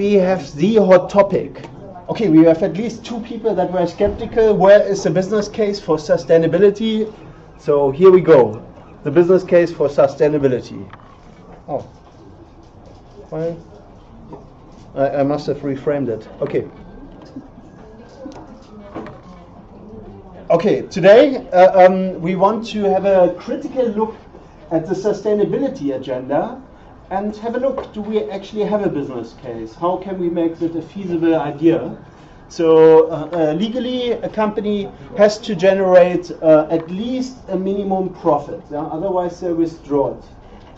we have the hot topic. Okay, we have at least two people that were skeptical. Where is the business case for sustainability? So here we go. The business case for sustainability. Oh, why? I must have reframed it. Okay. Okay, today we want to have a critical look at the sustainability agenda and have a look, do we actually have a business case? How can we make that a feasible idea? So legally, a company has to generate at least a minimum profit, otherwise they withdraw it.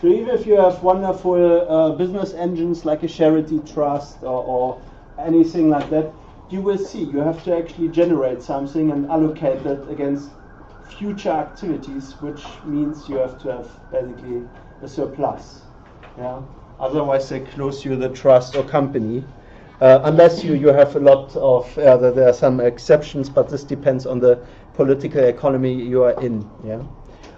So even if you have wonderful business engines like a charity trust or anything like that, you will see you have to actually generate something and allocate that against future activities, which means you have to have basically a surplus. Yeah? Otherwise they close you the trust or company. Unless you have a lot of, there are some exceptions, but this depends on the political economy you are in. Yeah.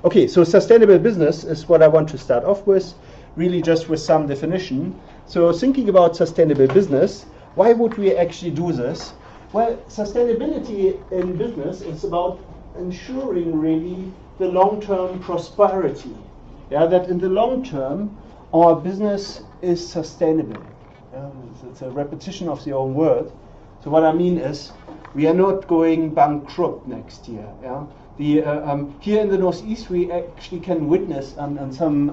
Okay, so sustainable business is what I want to start off with, really just with some definition. So thinking about sustainable business, why would we actually do this? Well, sustainability in business is about ensuring really the long-term prosperity. Yeah, that in the long term, our business is sustainable. It's a repetition of the own word. So what I mean is, we are not going bankrupt next year. Yeah? Here in the Northeast, we actually can witness on some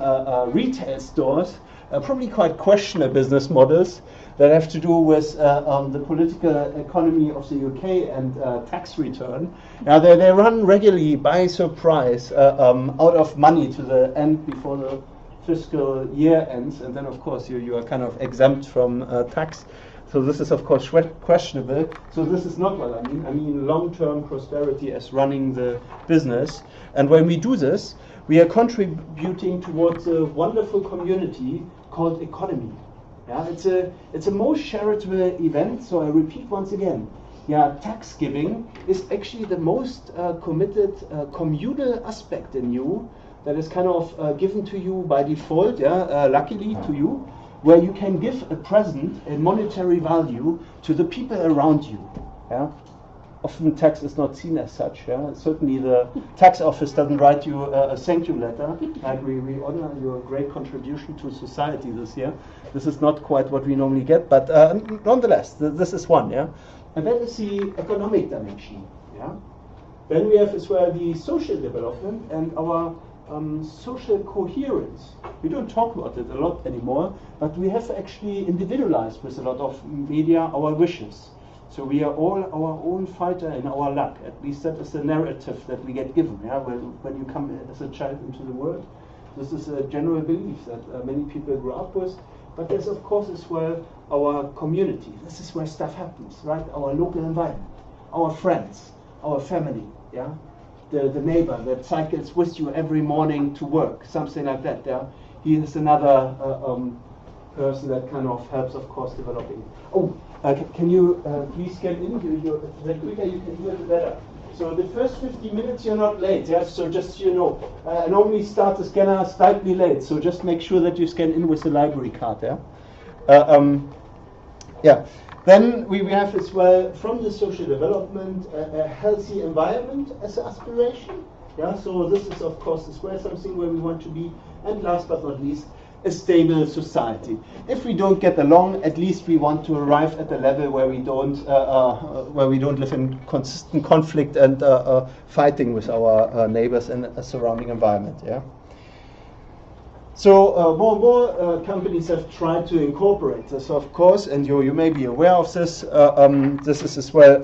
retail stores probably quite questionable business models that have to do with the political economy of the UK and tax return. Now they run regularly by surprise out of money to the end before the fiscal year ends, and then of course you are kind of exempt from tax. So this is of course questionable. So this is not what I mean. I mean long-term prosperity as running the business. And when we do this, we are contributing towards a wonderful community called economy. Yeah, it's a most charitable event. So I repeat once again. Yeah, tax giving is actually the most committed communal aspect in you that is kind of given to you by default. Yeah, luckily to you, where you can give a present, a monetary value to the people around you. Yeah? Often tax is not seen as such. Yeah? Certainly the tax office doesn't write you a thank you letter, like we honor your great contribution to society this year. This is not quite what we normally get, but nonetheless, this is one. Yeah? And that is the economic dimension. Yeah? Then we have as well the social development and our social coherence. We don't talk about it a lot anymore, but we have actually individualized with a lot of media our wishes. So we are all our own fighter in our luck. At least that is the narrative that we get given. Yeah, when you come as a child into the world, this is a general belief that many people grow up with. But there's of course as well our community. This is where stuff happens, right? Our local environment, our friends, our family. Yeah. The neighbor that cycles with you every morning to work, something like that. Yeah? He is another person that kind of helps, of course, developing. Oh, can you please scan in? The quicker you can do it, the better. So the first 50 minutes you're not late. Yeah? So just so you know, I normally start the scanner slightly late. So just make sure that you scan in with the library card. Yeah. Yeah. Then we have as well, from the social development, a healthy environment as an aspiration. Yeah, so this is of course as well something where we want to be. And last but not least, a stable society. If we don't get along, at least we want to arrive at a level where we don't live in consistent conflict and fighting with our neighbors and a surrounding environment. Yeah. So more and more companies have tried to incorporate this, of course, and you may be aware of this. This is as well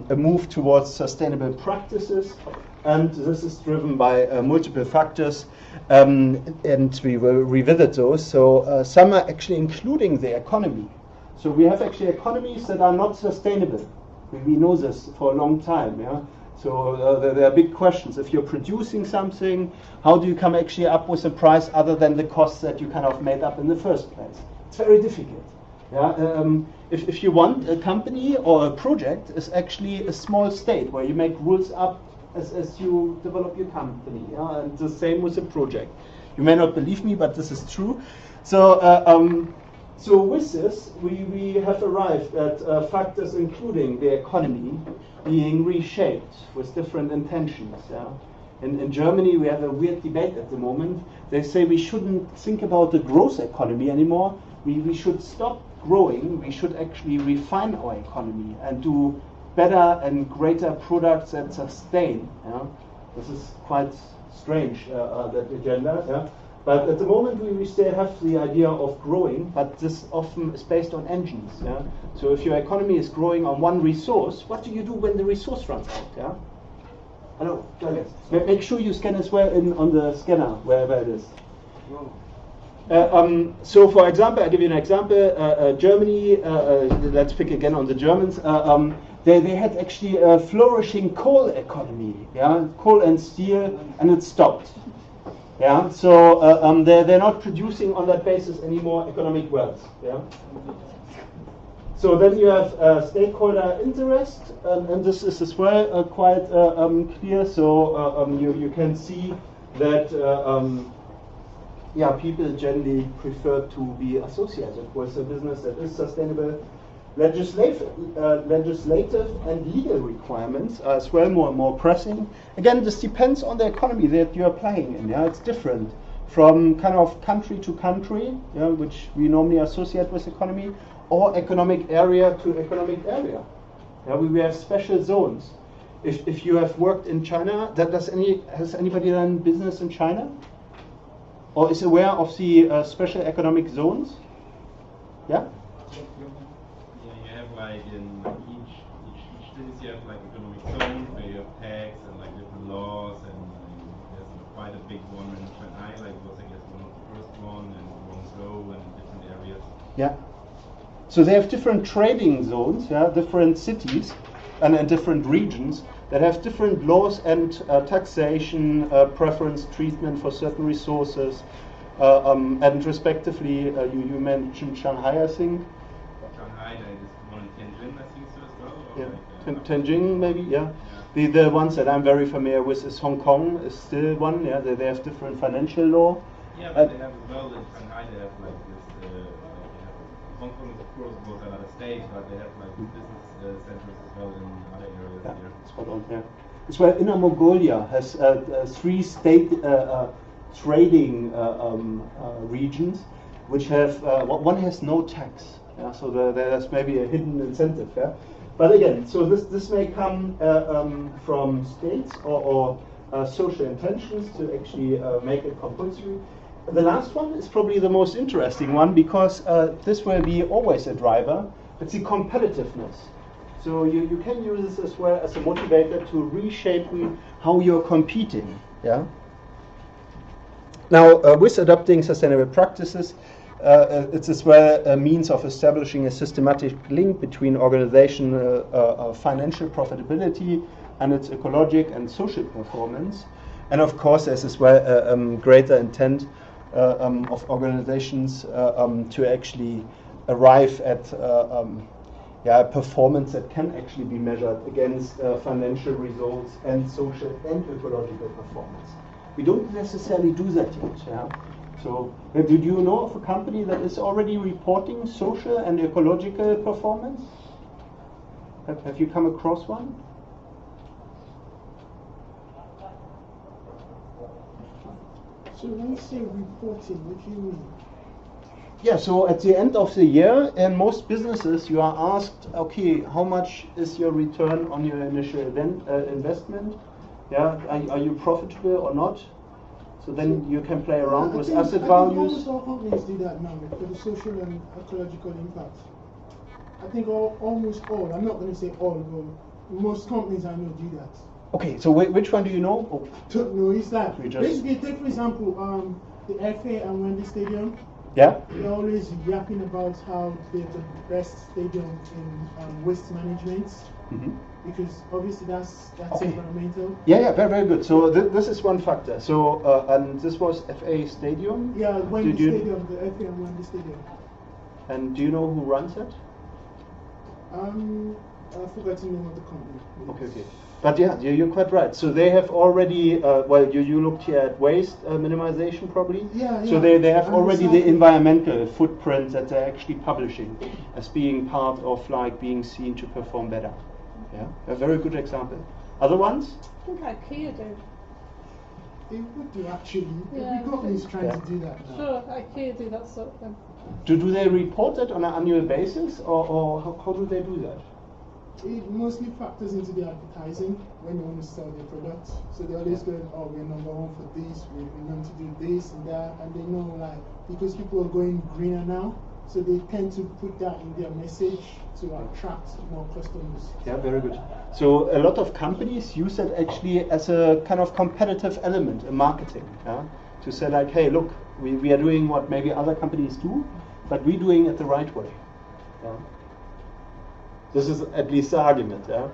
a move towards sustainable practices, and this is driven by multiple factors, and we will revisit those. So some are actually including the economy. So we have actually economies that are not sustainable. We know this for a long time. Yeah. So there are big questions. If you're producing something, how do you come actually up with a price other than the costs that you kind of made up in the first place? It's very difficult. Yeah? If you want, a company or a project is actually a small state where you make rules up as you develop your company. Yeah? And the same with a project. You may not believe me, but this is true. So So with this, we have arrived at factors including the economy being reshaped with different intentions. Yeah? In Germany, we have a weird debate at the moment. They say we shouldn't think about the growth economy anymore. We should stop growing. We should actually refine our economy and do better and greater products that sustain. Yeah? This is quite strange, that agenda. Yeah? But at the moment, we still have the idea of growing, but this often is based on engines. Yeah? So if your economy is growing on one resource, what do you do when the resource runs out? Yeah? Hello, yes. Make sure you scan as well on the scanner, wherever it is. So for example, I'll give you an example. Germany, let's pick again on the Germans. They had actually a flourishing coal economy, yeah? Coal and steel, and it stopped. Yeah, so they're not producing on that basis any more economic wealth. Yeah. So then you have stakeholder interest, and this is as well quite clear. So you can see that people generally prefer to be associated with a business that is sustainable. Legislative and legal requirements are as well more pressing. Again, this depends on the economy that you are playing in. Yeah, it's different from kind of country to country, yeah, which we normally associate with economy, or economic area to economic area. Yeah, we have special zones. If you have worked in China, has anybody done business in China, or is aware of the special economic zones? Yeah. Like in each city you have like economic zones where you have tax and like different laws, and there's quite a big one in Shanghai, like was I guess one of the first one, and Guangzhou and different areas. Yeah. So they have different trading zones, yeah, different cities and different regions that have different laws and taxation, preference treatment for certain resources, and respectively, you mentioned Shanghai, I think. Shanghai, there is one in Tianjin, I think so as well. Yeah, Tianjin maybe, yeah. The ones that I'm very familiar with is Hong Kong is still one, yeah. They have different financial law. Yeah, but they have as well in Shanghai. They have like this. Hong Kong is of course both another state, but they have like business centers as well in other areas here. Spot on, yeah. As well, Inner Mongolia has 3 state trading regions, which have one has no tax. Yeah, so there's maybe a hidden incentive. Yeah, but again, so this may come from states or social intentions to actually make it compulsory. The last one is probably the most interesting one, because this will be always a driver. It's the competitiveness. So you can use this as well as a motivator to reshape how you're competing. Yeah. Now, with adopting sustainable practices, it's as well a means of establishing a systematic link between organizational financial profitability and its ecologic and social performance. And of course, there's as well a greater intent of organizations to actually arrive at performance that can actually be measured against financial results and social and ecological performance. We don't necessarily do that yet. Yeah? So, did you know of a company that is already reporting social and ecological performance? Have you come across one? So when you say reporting, what do you mean? Yeah, so at the end of the year, in most businesses, you are asked, okay, how much is your return on your initial investment? Yeah, are you profitable or not? So then you can play around with asset values. Almost all companies do that now for the social and ecological impact. I think almost all, I'm not going to say all, but most companies I know do that. Okay, so which one do you know? Oh. No, it's that. Basically, take for example, the FA and Wembley Stadium. Yeah. They're always yapping about how they're the best stadium in waste management. Mm-hmm. Because obviously that's okay. Environmental. Yeah, very, very good. So this is one factor. So and this was FA Stadium. Yeah, Wembley Stadium, the FA and Wembley Stadium. And do you know who runs it? I forgot the name of the company. Okay. But yeah, you're quite right. So they have already, you looked here at waste minimization probably. Yeah. So they have And already the recycling. environmental footprint that they're actually publishing as being part of like being seen to perform better. Yeah, a very good example. Other ones? I think IKEA do. It would do actually. Yeah, Every company is trying yeah. to do that now. Sure, IKEA do that sort of thing. Do they report it on an annual basis, or how do they do that? It mostly factors into the advertising when they want to sell their products. So they're always going, oh, we're number one for this, we're going to do this and that, and they know like because people are going greener now, so they tend to put that in their message to attract more customers. Yeah, very good. So a lot of companies use that actually as a kind of competitive element in marketing. Yeah? To say like, hey, look, we are doing what maybe other companies do, but we're doing it the right way. Yeah? This is at least the argument. Yeah?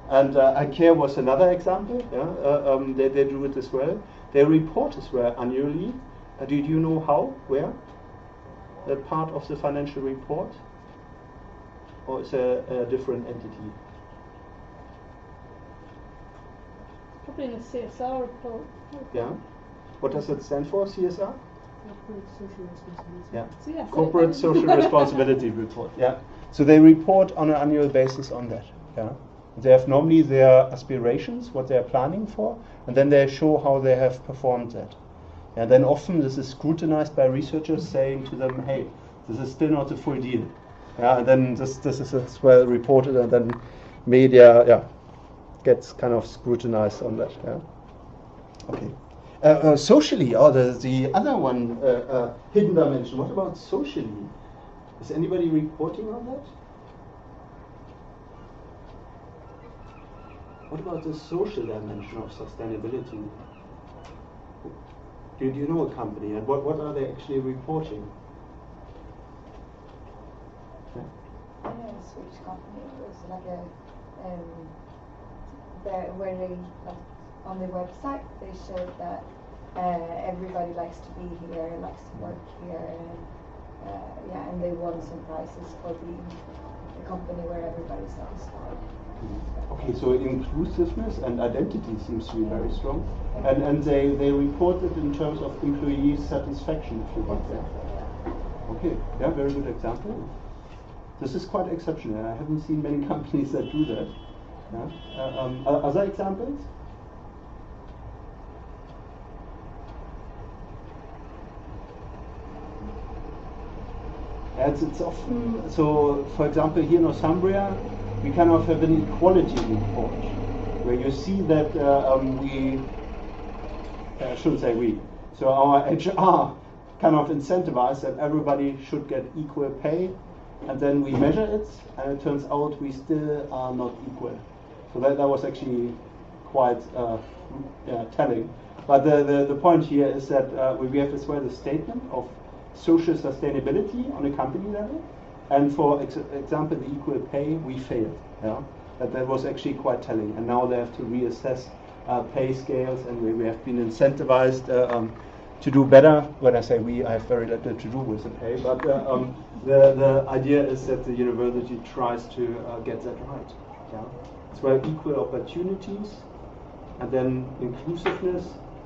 And IKEA was another example. Yeah? They do it as well. They report as well annually. Do you know how? Where? That part of the financial report? Or is it a different entity? Probably in a CSR report. Yeah. What does it stand for, CSR? Corporate social responsibility. Yeah. So yeah, Corporate Social Responsibility Report. Yeah. So they report on an annual basis on that. Yeah. They have normally their aspirations, what they are planning for, and then they show how they have performed that. And then often this is scrutinized by researchers saying to them, hey, this is still not a full deal. Yeah, and then this is as well reported, and then media gets kind of scrutinized on that. Yeah. Okay. Socially, the other one, hidden dimension. What about socially? Is anybody reporting on that? What about the social dimension of sustainability? Do you know a company, and what are they actually reporting? Yeah. I know a Swedish company. It was like where they on their website they showed that everybody likes to be here, likes to work here, and and they won some prizes for being the company where everybody's satisfied. Okay, so inclusiveness and identity seems to be very strong, and they report it in terms of employee satisfaction, if you want that. Okay, yeah, very good example. This is quite exceptional. I haven't seen many companies that do that. Yeah. Other examples? It's often, so for example here in Northumbria, we kind of have an equality report where you see that I shouldn't say we, so our HR kind of incentivize that everybody should get equal pay, and then we measure it, and it turns out we still are not equal. So that was actually quite telling. But the point here is that we have as well the statement of social sustainability on a company level, and for example the equal pay, we failed. Yeah? That was actually quite telling, and now they have to reassess pay scales, and we have been incentivized to do better. When I say we, I have very little to do with the pay, but the idea is that the university tries to get that right. Yeah? It's where equal opportunities, and then inclusiveness.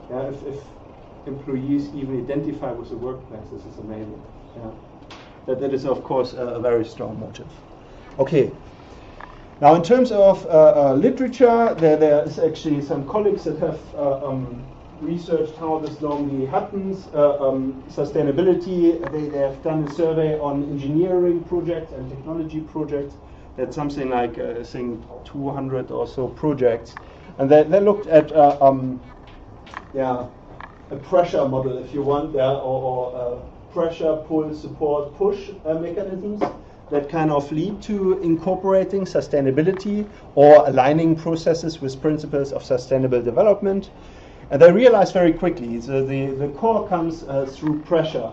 Yeah? If employees even identify with the workplace, this is amazing. Yeah? That is of course a very strong motive. Okay. Now in terms of literature, there is actually some colleagues that have researched how this normally happens. Sustainability, they have done a survey on engineering projects and technology projects. That's something like I think 200 or so projects, and they looked at a pressure model, if you want, or pressure, pull, support, push mechanisms that kind of lead to incorporating sustainability or aligning processes with principles of sustainable development. And they realized very quickly the core comes through pressure.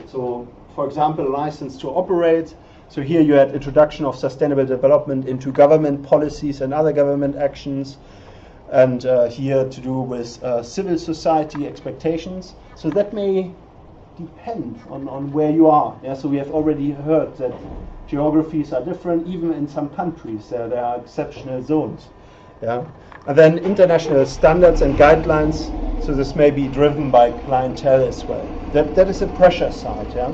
So, for example, license to operate. So here you had introduction of sustainable development into government policies and other government actions. And here to do with civil society expectations. So that may depend on where you are. Yeah, so we have already heard that geographies are different, even in some countries. There are exceptional zones. Yeah, and then international standards and guidelines. So this may be driven by clientele as well. That is a pressure side. Yeah.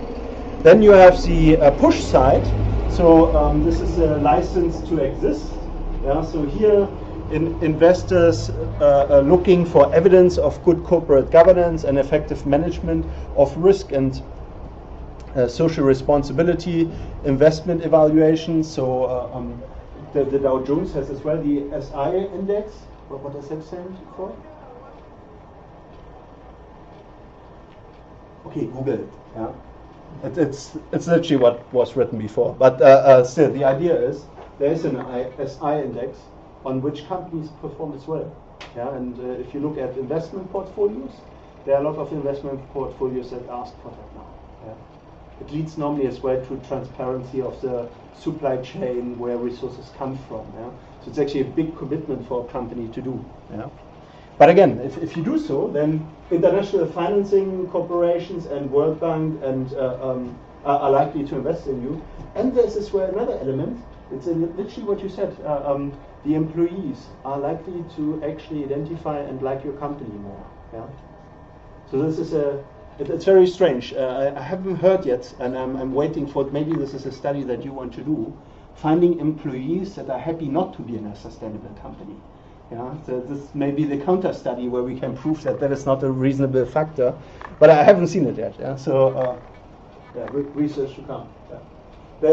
Then you have the push side. So this is a license to exist. Yeah. So here, investors are looking for evidence of good corporate governance and effective management of risk and social responsibility, investment evaluations. So the Dow Jones has as well the SI index. What does that stand for? Okay, Google it. Yeah, it's literally what was written before. But still, the idea is there is an SI index on which companies perform as well. Yeah, and if you look at investment portfolios, there are a lot of investment portfolios that ask for that now. Yeah. It leads normally as well to transparency of the supply chain where resources come from. Yeah? So it's actually a big commitment for a company to do. Yeah? But again, if you do so, then international financing corporations and World Bank and are likely to invest in you. And there's as well another element. It's literally what you said. The employees are likely to actually identify and like your company more. Yeah? So this is it's very strange. I haven't heard yet, and I'm waiting for it. Maybe this is a study that you want to do, finding employees that are happy not to be in a sustainable company. Yeah, so this may be the counter study where we can prove that that is not a reasonable factor, but I haven't seen it yet. Yeah, so research to come. Yeah.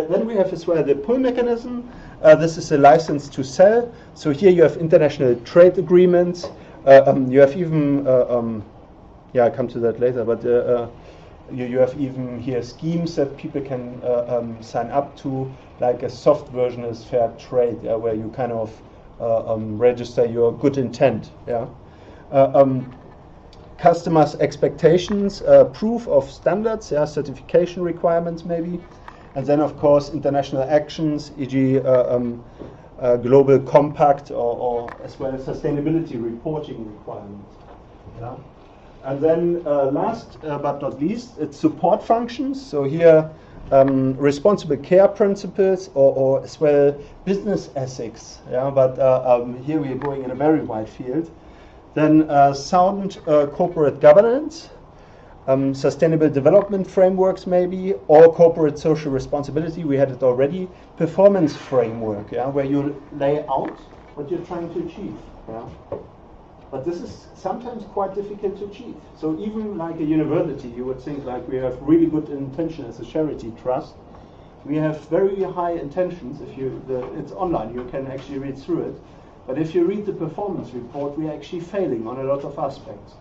Then we have as well the pull mechanism. This is a license to sell. So here you have international trade agreements. You have even I'll come to that later, but you have even here schemes that people can sign up to, like a soft version is fair trade, where you kind of register your good intent. Yeah. Customers' expectations, proof of standards, certification requirements maybe, and then of course international actions, e.g. Global Compact or as well as sustainability reporting requirements. Yeah. And then last but not least, it's support functions. So here, responsible care principles or as well business ethics. Yeah, but here we are going in a very wide field. Then sound corporate governance, sustainable development frameworks maybe, or corporate social responsibility. We had it already. Performance framework, yeah, where you lay out what you're trying to achieve. Yeah. But this is sometimes quite difficult to achieve. So even like a university, you would think like we have really good intention as a charity trust. We have very high intentions. If it's online, you can actually read through it. But if you read the performance report, we are actually failing on a lot of aspects.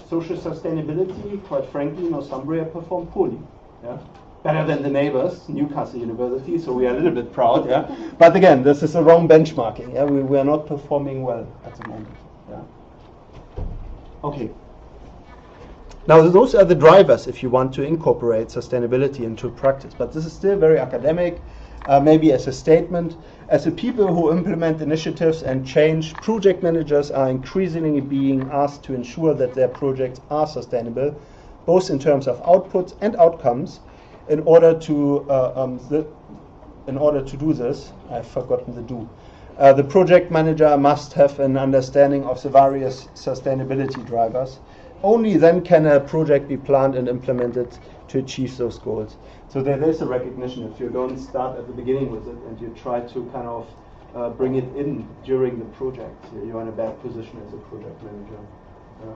Social sustainability, quite frankly, Northumbria performed poorly. Yeah? Better than the neighbors, Newcastle University, so we are a little bit proud. Yeah? But again, this is the wrong benchmarking. Yeah? We are not performing well at the moment. Yeah? Okay. Now those are the drivers if you want to incorporate sustainability into practice. But this is still very academic, maybe as a statement. As the people who implement initiatives and change, project managers are increasingly being asked to ensure that their projects are sustainable, both in terms of output and outcomes. In order to do this, I've forgotten the do. The project manager must have an understanding of the various sustainability drivers. Only then can a project be planned and implemented to achieve those goals. So there is a recognition. If you don't start at the beginning with it and you try to kind of bring it in during the project, you're in a bad position as a project manager. Yeah.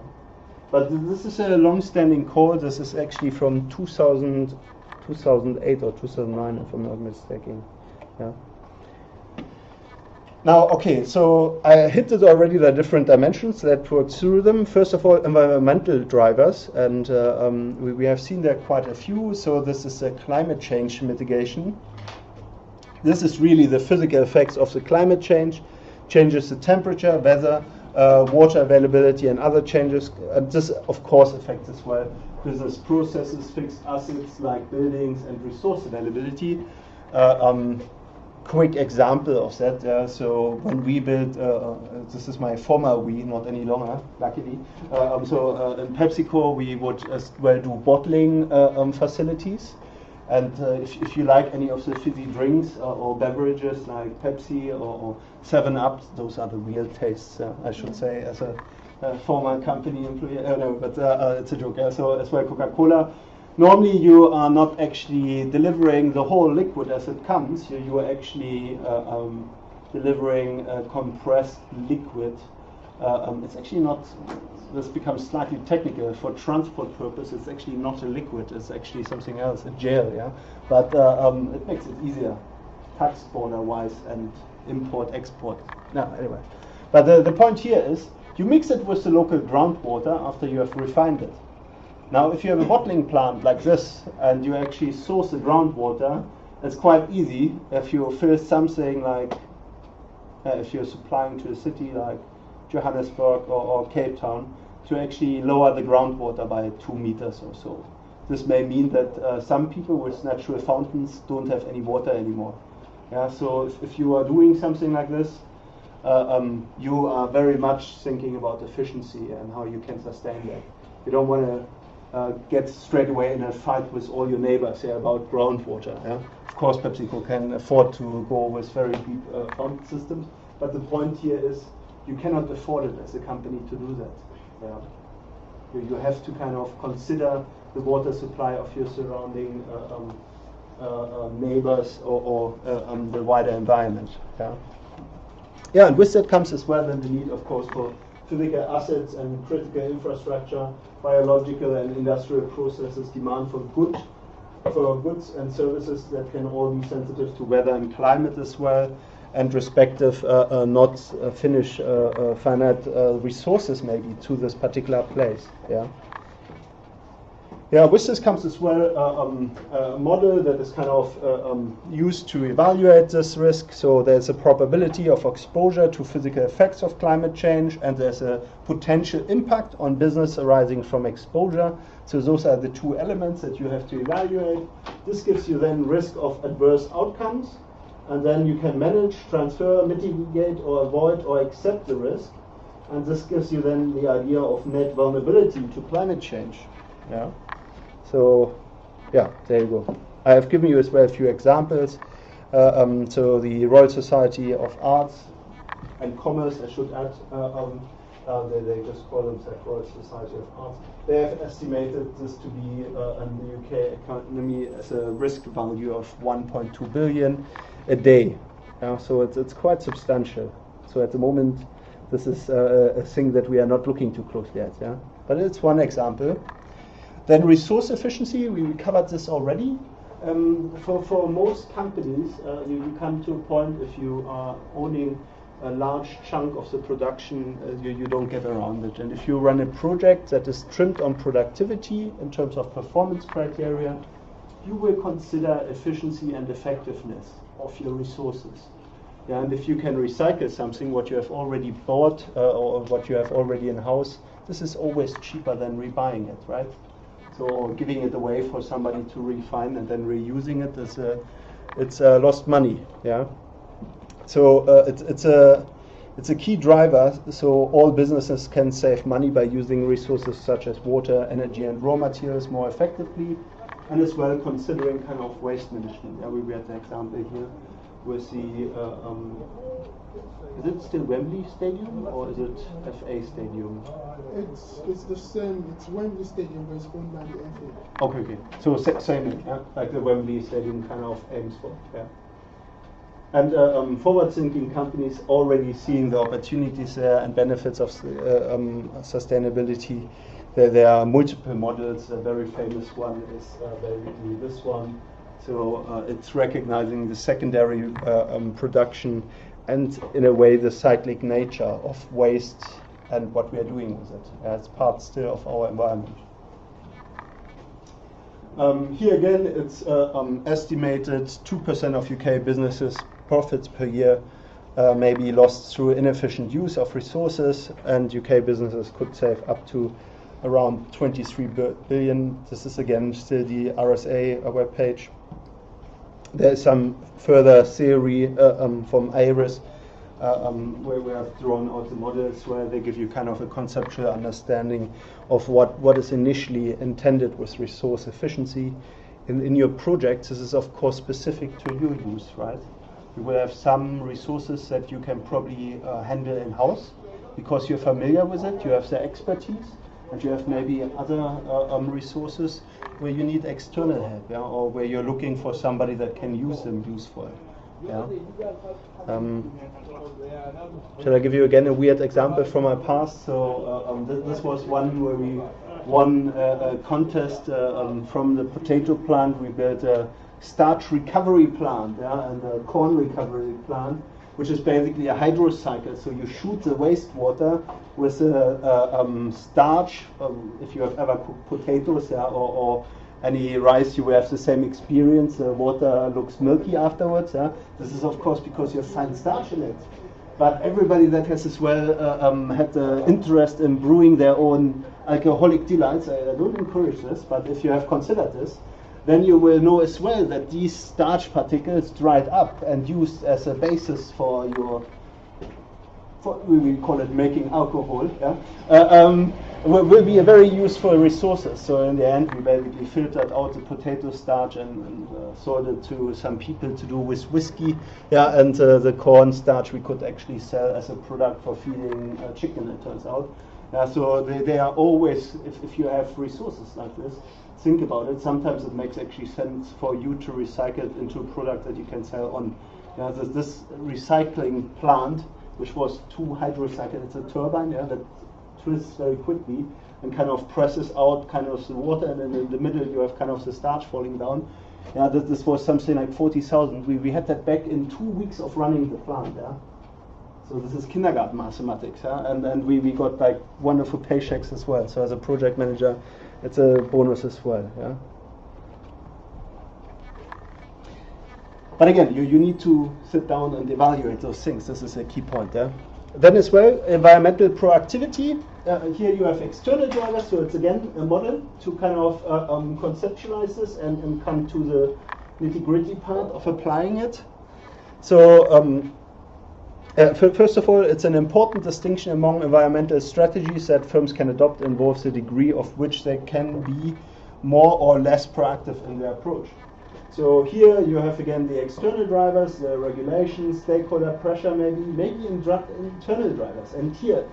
But this is a long-standing call. This is actually from 2008 or 2009, if I'm not mistaken. Yeah. Now, okay, so I hinted already the different dimensions. Let's work through them. First of all, environmental drivers, and we have seen there quite a few. So this is a climate change mitigation. This is really the physical effects of the climate change, changes the temperature, weather, water availability, and other changes. And this, of course, affects as well business processes, fixed assets like buildings and resource availability. quick example of that. So when we built, this is my former we, not any longer, luckily. In PepsiCo, we would as well do bottling facilities. And if you like any of the fizzy drinks or beverages like Pepsi or 7-Up, those are the real tastes, I should say, as a former company employee. No, but it's a joke. So as well, Coca-Cola. Normally, you are not actually delivering the whole liquid as it comes. You are actually delivering a compressed liquid. It's actually not. This becomes slightly technical for transport purpose. It's actually not a liquid. It's actually something else, a gel. Yeah, but it makes it easier, tax border-wise, and import-export. No, anyway. But the point here is, you mix it with the local groundwater after you have refined it. Now, if you have a bottling plant like this and you actually source the groundwater, it's quite easy if you fill something like, if you're supplying to a city like Johannesburg or Cape Town, to actually lower the groundwater by 2 meters or so. This may mean that some people with natural fountains don't have any water anymore. Yeah, so if you are doing something like this, you are very much thinking about efficiency and how you can sustain that. You don't want to get straight away in a fight with all your neighbors about groundwater. Yeah? Of course, PepsiCo can afford to go with very deep fountain systems, but the point here is you cannot afford it as a company to do that. Yeah? You have to kind of consider the water supply of your surrounding neighbors or the wider environment. Yeah? Yeah, and with that comes as well then the need, of course, for physical assets and critical infrastructure, biological and industrial processes, demand for goods and services that can all be sensitive to weather and climate as well, and respective not finish finite resources maybe to this particular place. Yeah. Yeah, with this comes as well a model that is kind of used to evaluate this risk. So there's a probability of exposure to physical effects of climate change, and there's a potential impact on business arising from exposure. So those are the two elements that you have to evaluate. This gives you then risk of adverse outcomes, and then you can manage, transfer, mitigate, or avoid or accept the risk. And this gives you then the idea of net vulnerability to climate change. Yeah. So, yeah, there you go. I have given you as well a few examples. So the Royal Society of Arts and Commerce, I should add, they just call themselves Royal Society of Arts. They have estimated this to be in the UK economy as a risk value of 1.2 billion a day. So it's quite substantial. So at the moment, this is a thing that we are not looking too closely at. Yeah, but it's one example. Then resource efficiency, we covered this already. For most companies, you come to a point if you are owning a large chunk of the production, you don't get around it. And if you run a project that is trimmed on productivity in terms of performance criteria, you will consider efficiency and effectiveness of your resources. Yeah, and if you can recycle something, what you have already bought or what you have already in-house, this is always cheaper than rebuying it, right? So giving it away for somebody to refine and then reusing it is it's lost money. Yeah. So it's a key driver. So all businesses can save money by using resources such as water, energy, and raw materials more effectively, and as well considering kind of waste management. Yeah, we had the example here with the. Is it still Wembley Stadium or is it FA Stadium? It's the same. It's Wembley Stadium, but it's owned by the FA. Okay. So same, yeah? Like the Wembley Stadium kind of aims for. Yeah. And forward-thinking companies already seeing the opportunities there and benefits of sustainability. There are multiple models. A very famous one is this one. So it's recognizing the secondary production and, in a way, the cyclic nature of waste and what we are doing with it as part still of our environment. Here again, it's estimated 2% of UK businesses' profits per year may be lost through inefficient use of resources, and UK businesses could save up to around 23 billion. This is again still the RSA webpage. There's some further theory from Iris where we have drawn out the models where they give you kind of a conceptual understanding of what is initially intended with resource efficiency. In your projects, this is of course specific to your use, right? You will have some resources that you can probably handle in-house because you're familiar with it, you have the expertise, and you have maybe other resources where you need external help, yeah, or where you're looking for somebody that can use them useful. Yeah. Shall I give you again a weird example from my past? So this was one where we won a contest from the potato plant. We built a starch recovery plant, yeah, and a corn recovery plant, which is basically a hydrocycle. So you shoot the wastewater with a starch. If you have ever cooked potatoes, yeah, or any rice, you will have the same experience. The water looks milky afterwards. Yeah? This is of course because you have fine starch in it. But everybody that has as well had the interest in brewing their own alcoholic delights, I don't encourage this, but if you have considered this, then you will know as well that these starch particles dried up and used as a basis for your, we call it making alcohol, yeah? Will be a very useful resources. So in the end, we basically filtered out the potato starch and sold it to some people to do with whiskey. Yeah, and the corn starch we could actually sell as a product for feeding chicken, it turns out. So they are always, if you have resources like this, think about it. Sometimes it makes actually sense for you to recycle it into a product that you can sell on. Yeah, this recycling plant, which was 2 hydrocycle, it's a turbine, yeah, that twists very quickly and kind of presses out kind of the water, and then in the middle you have kind of the starch falling down. Yeah, this was something like 40,000. We had that back in 2 weeks of running the plant. Yeah, so this is kindergarten mathematics. Yeah, and we got like wonderful paychecks as well. So as a project manager, it's a bonus as well. Yeah. But again, you need to sit down and evaluate those things. This is a key point. Yeah. Then as well, environmental proactivity. Here you have external drivers, so it's again a model to kind of conceptualize this and come to the nitty-gritty part of applying it. So first of all, it's an important distinction among environmental strategies that firms can adopt involves the degree of which they can be more or less proactive in their approach. So here you have again the external drivers, the regulations, stakeholder pressure, maybe internal drivers. And here,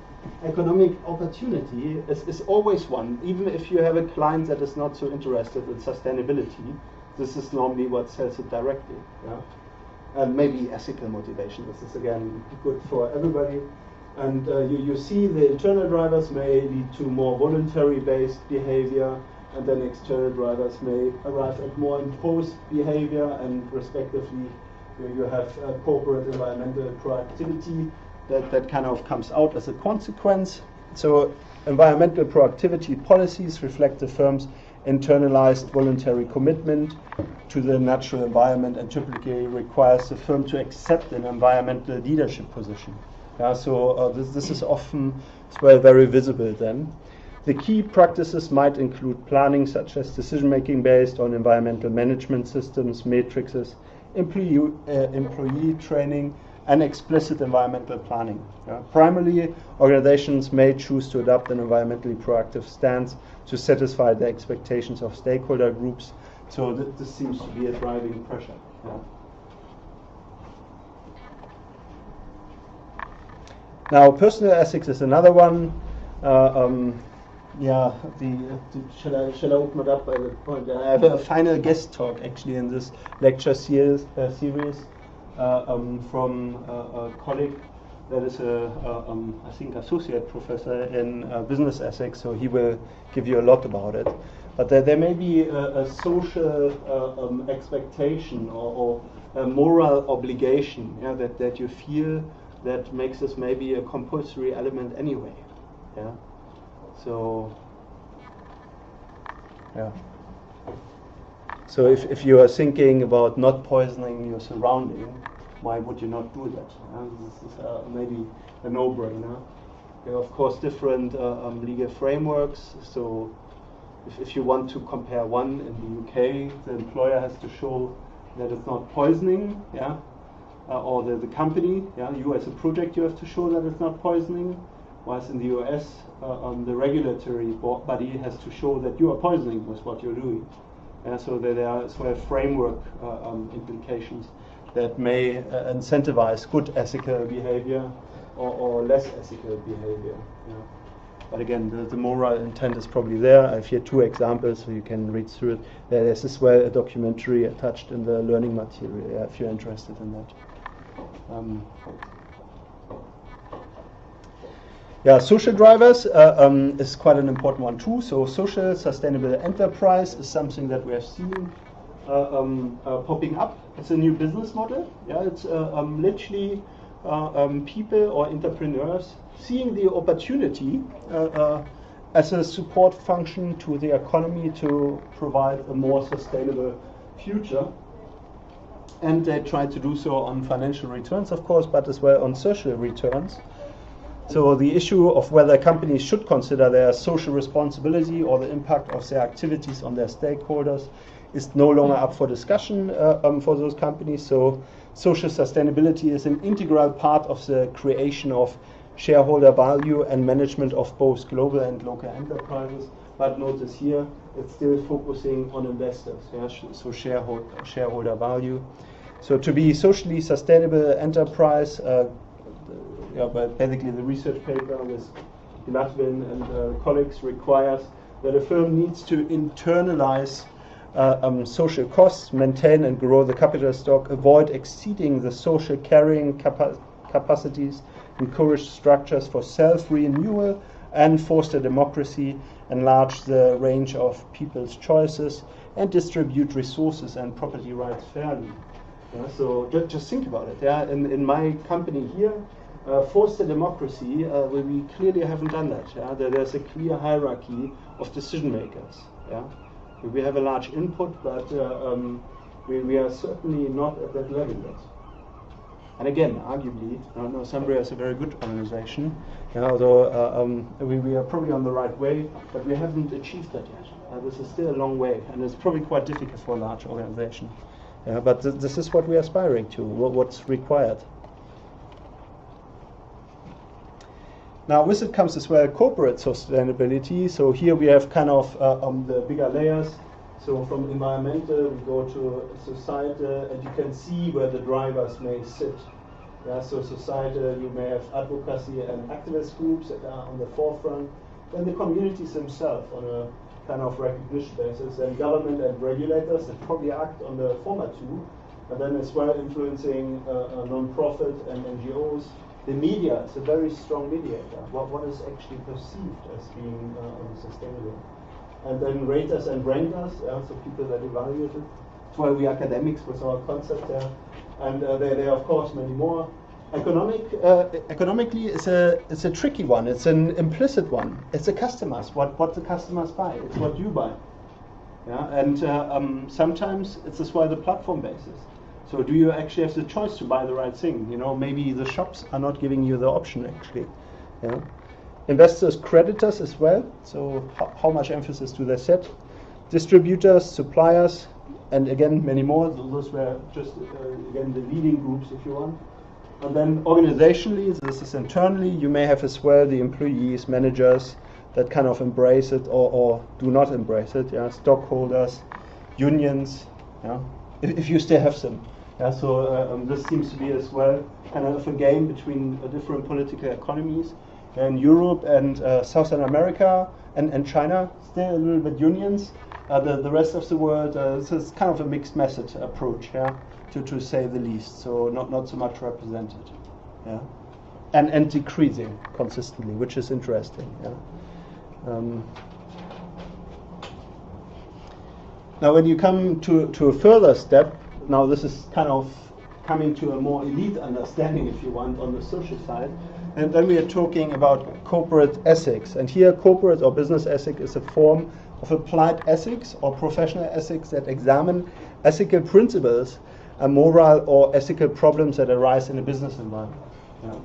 economic opportunity is always one. Even if you have a client that is not so interested in sustainability, this is normally what sells it directly. Yeah? And maybe ethical motivation. This is again good for everybody. And you see the internal drivers may lead to more voluntary-based behavior, and then external drivers may arrive at more imposed behavior, and respectively you have corporate environmental proactivity that kind of comes out as a consequence. So environmental proactivity policies reflect the firm's internalized voluntary commitment to the natural environment and typically requires the firm to accept an environmental leadership position. So this is often as well very visible then. The key practices might include planning such as decision-making based on environmental management systems, matrices, employee training, and explicit environmental planning. Primarily, organizations may choose to adopt an environmentally proactive stance to satisfy the expectations of stakeholder groups. So this seems to be a driving pressure. Now, personal ethics is another one. Shall I open it up by the point? I have a final guest talk actually in this lecture series from a colleague that is I think associate professor in business ethics, so he will give you a lot about it. But there may be a social expectation or a moral obligation, yeah, that you feel that makes this maybe a compulsory element anyway. Yeah. So, yeah. So if you are thinking about not poisoning your surrounding, why would you not do that? This is maybe a no-brainer. There are of course different legal frameworks. So if you want to compare one in the UK, the employer has to show that it's not poisoning, yeah, or the company, yeah, you as a project, you have to show that it's not poisoning. Whilst in the US, the regulatory body has to show that you are poisoning with what you're doing. So there are as well framework implications that may incentivize good ethical behavior or less ethical behavior. Yeah. But again, the moral intent is probably there. I have here 2 examples, so you can read through it. There's as well a documentary attached in the learning material, yeah, if you're interested in that. Yeah, social drivers is quite an important one too. So social sustainable enterprise is something that we have seen popping up. It's a new business model. Yeah, it's literally people or entrepreneurs seeing the opportunity as a support function to the economy to provide a more sustainable future. And they try to do so on financial returns, of course, but as well on social returns. So the issue of whether companies should consider their social responsibility or the impact of their activities on their stakeholders is no longer up for discussion for those companies. So social sustainability is an integral part of the creation of shareholder value and management of both global and local enterprises. But notice here, it's still focusing on investors, yeah? So shareholder value. So to be socially sustainable enterprise, but basically the research paper with Latvin and colleagues requires that a firm needs to internalize social costs, maintain and grow the capital stock, avoid exceeding the social carrying capacities, encourage structures for self-renewal, and foster democracy, enlarge the range of people's choices, and distribute resources and property rights fairly. Yeah, so just think about it. Yeah? In my company here, foster democracy, we clearly haven't done that. Yeah? There's a clear hierarchy of decision makers. Yeah? We have a large input, but we are certainly not at that level yet. And again, arguably, Sambria is a very good organization, although we are probably on the right way, but we haven't achieved that yet. This is still a long way, and it's probably quite difficult for a large organization. But this is what we are aspiring to, what's required. Now, with it comes as well corporate sustainability. So here we have kind of the bigger layers. So from environmental, we go to societal, and you can see where the drivers may sit. Yeah, so societal, you may have advocacy and activist groups that are on the forefront. Then the communities themselves on a kind of recognition basis, and government and regulators that probably act on the former two, but then as well influencing non-profit and NGOs. The media is a very strong mediator. What is actually perceived as being sustainable? And then raters and rankers, so people that evaluate it. That's why we academics with our concept there. And there are of course many more. Economically, it's a tricky one. It's an implicit one. It's the customers. What the customers buy. It's what you buy. Yeah, and sometimes it's as well the platform basis. So do you actually have the choice to buy the right thing? You know, maybe the shops are not giving you the option actually. Yeah. Investors, creditors as well. So how much emphasis do they set? Distributors, suppliers, and again many more. Those were just again the leading groups, if you want. And then organizationally, this is internally. You may have as well the employees, managers that kind of embrace it or do not embrace it. Yeah, stockholders, unions. Yeah, if you still have them. Yeah, so this seems to be as well kind of a game between different political economies. In Europe and Southern America and China, still a little bit unions. The rest of the world, so it's kind of a mixed message approach, yeah, to say the least. So not so much represented, yeah, and decreasing consistently, which is interesting. Yeah. Now, when you come to a further step, now this is kind of coming to a more elite understanding, if you want, on the social side. And then we are talking about corporate ethics. And here, corporate or business ethics is a form of applied ethics or professional ethics that examine ethical principles and moral or ethical problems that arise in a business environment. Yeah.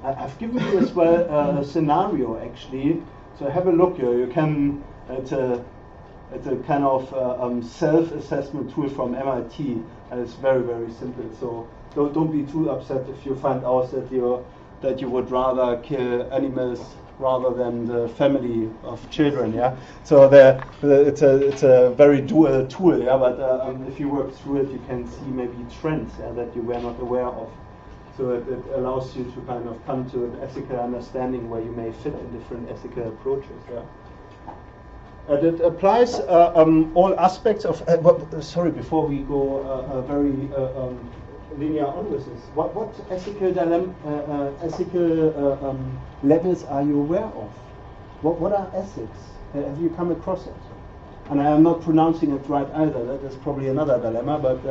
I've given you as well a scenario, actually. So have a look here. You can, it's a kind of self-assessment tool from MIT, and it's very, very simple. So don't be too upset if you find out that you would rather kill animals rather than the family of children. Yeah. So it's a very dual tool. Yeah. But if you work through it, you can see maybe trends that you were not aware of. So it allows you to kind of come to an ethical understanding where you may fit in different ethical approaches. Yeah. It applies all aspects of. Sorry, before we go very linear on with this, what ethical levels are you aware of? What are ethics? Have you come across it? And I am not pronouncing it right either. That is probably another dilemma. But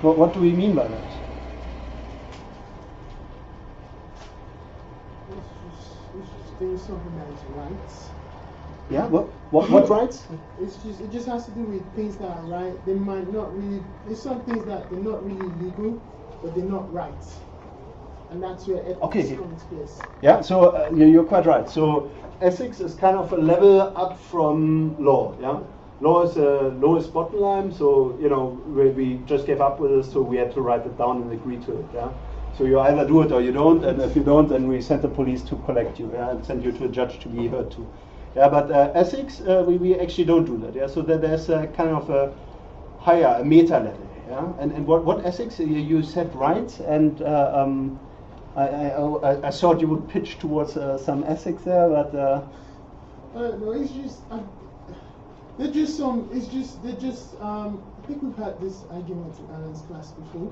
what do we mean by that? It's just doing something that is right. Yeah, what rights? It just has to do with things that are right. They might not really. There's some things that they're not really legal, but they're not right, and that's where ethics comes into place. Yeah, so you're quite right. So ethics is kind of a level up from law. Yeah, law is lowest bottom line. So we just gave up with it, so we had to write it down and agree to it. Yeah. So you either do it or you don't, and if you don't, then we send the police to collect you, and send you to a judge to be heard to. Yeah, but ethics, we actually don't do that. Yeah, so there's a kind of a higher, a meta level. Yeah, and what ethics? You said rights, and I thought you would pitch towards some ethics there, but no, it's just they're just some. It's just they're just. I think we've had this argument in Alan's class before.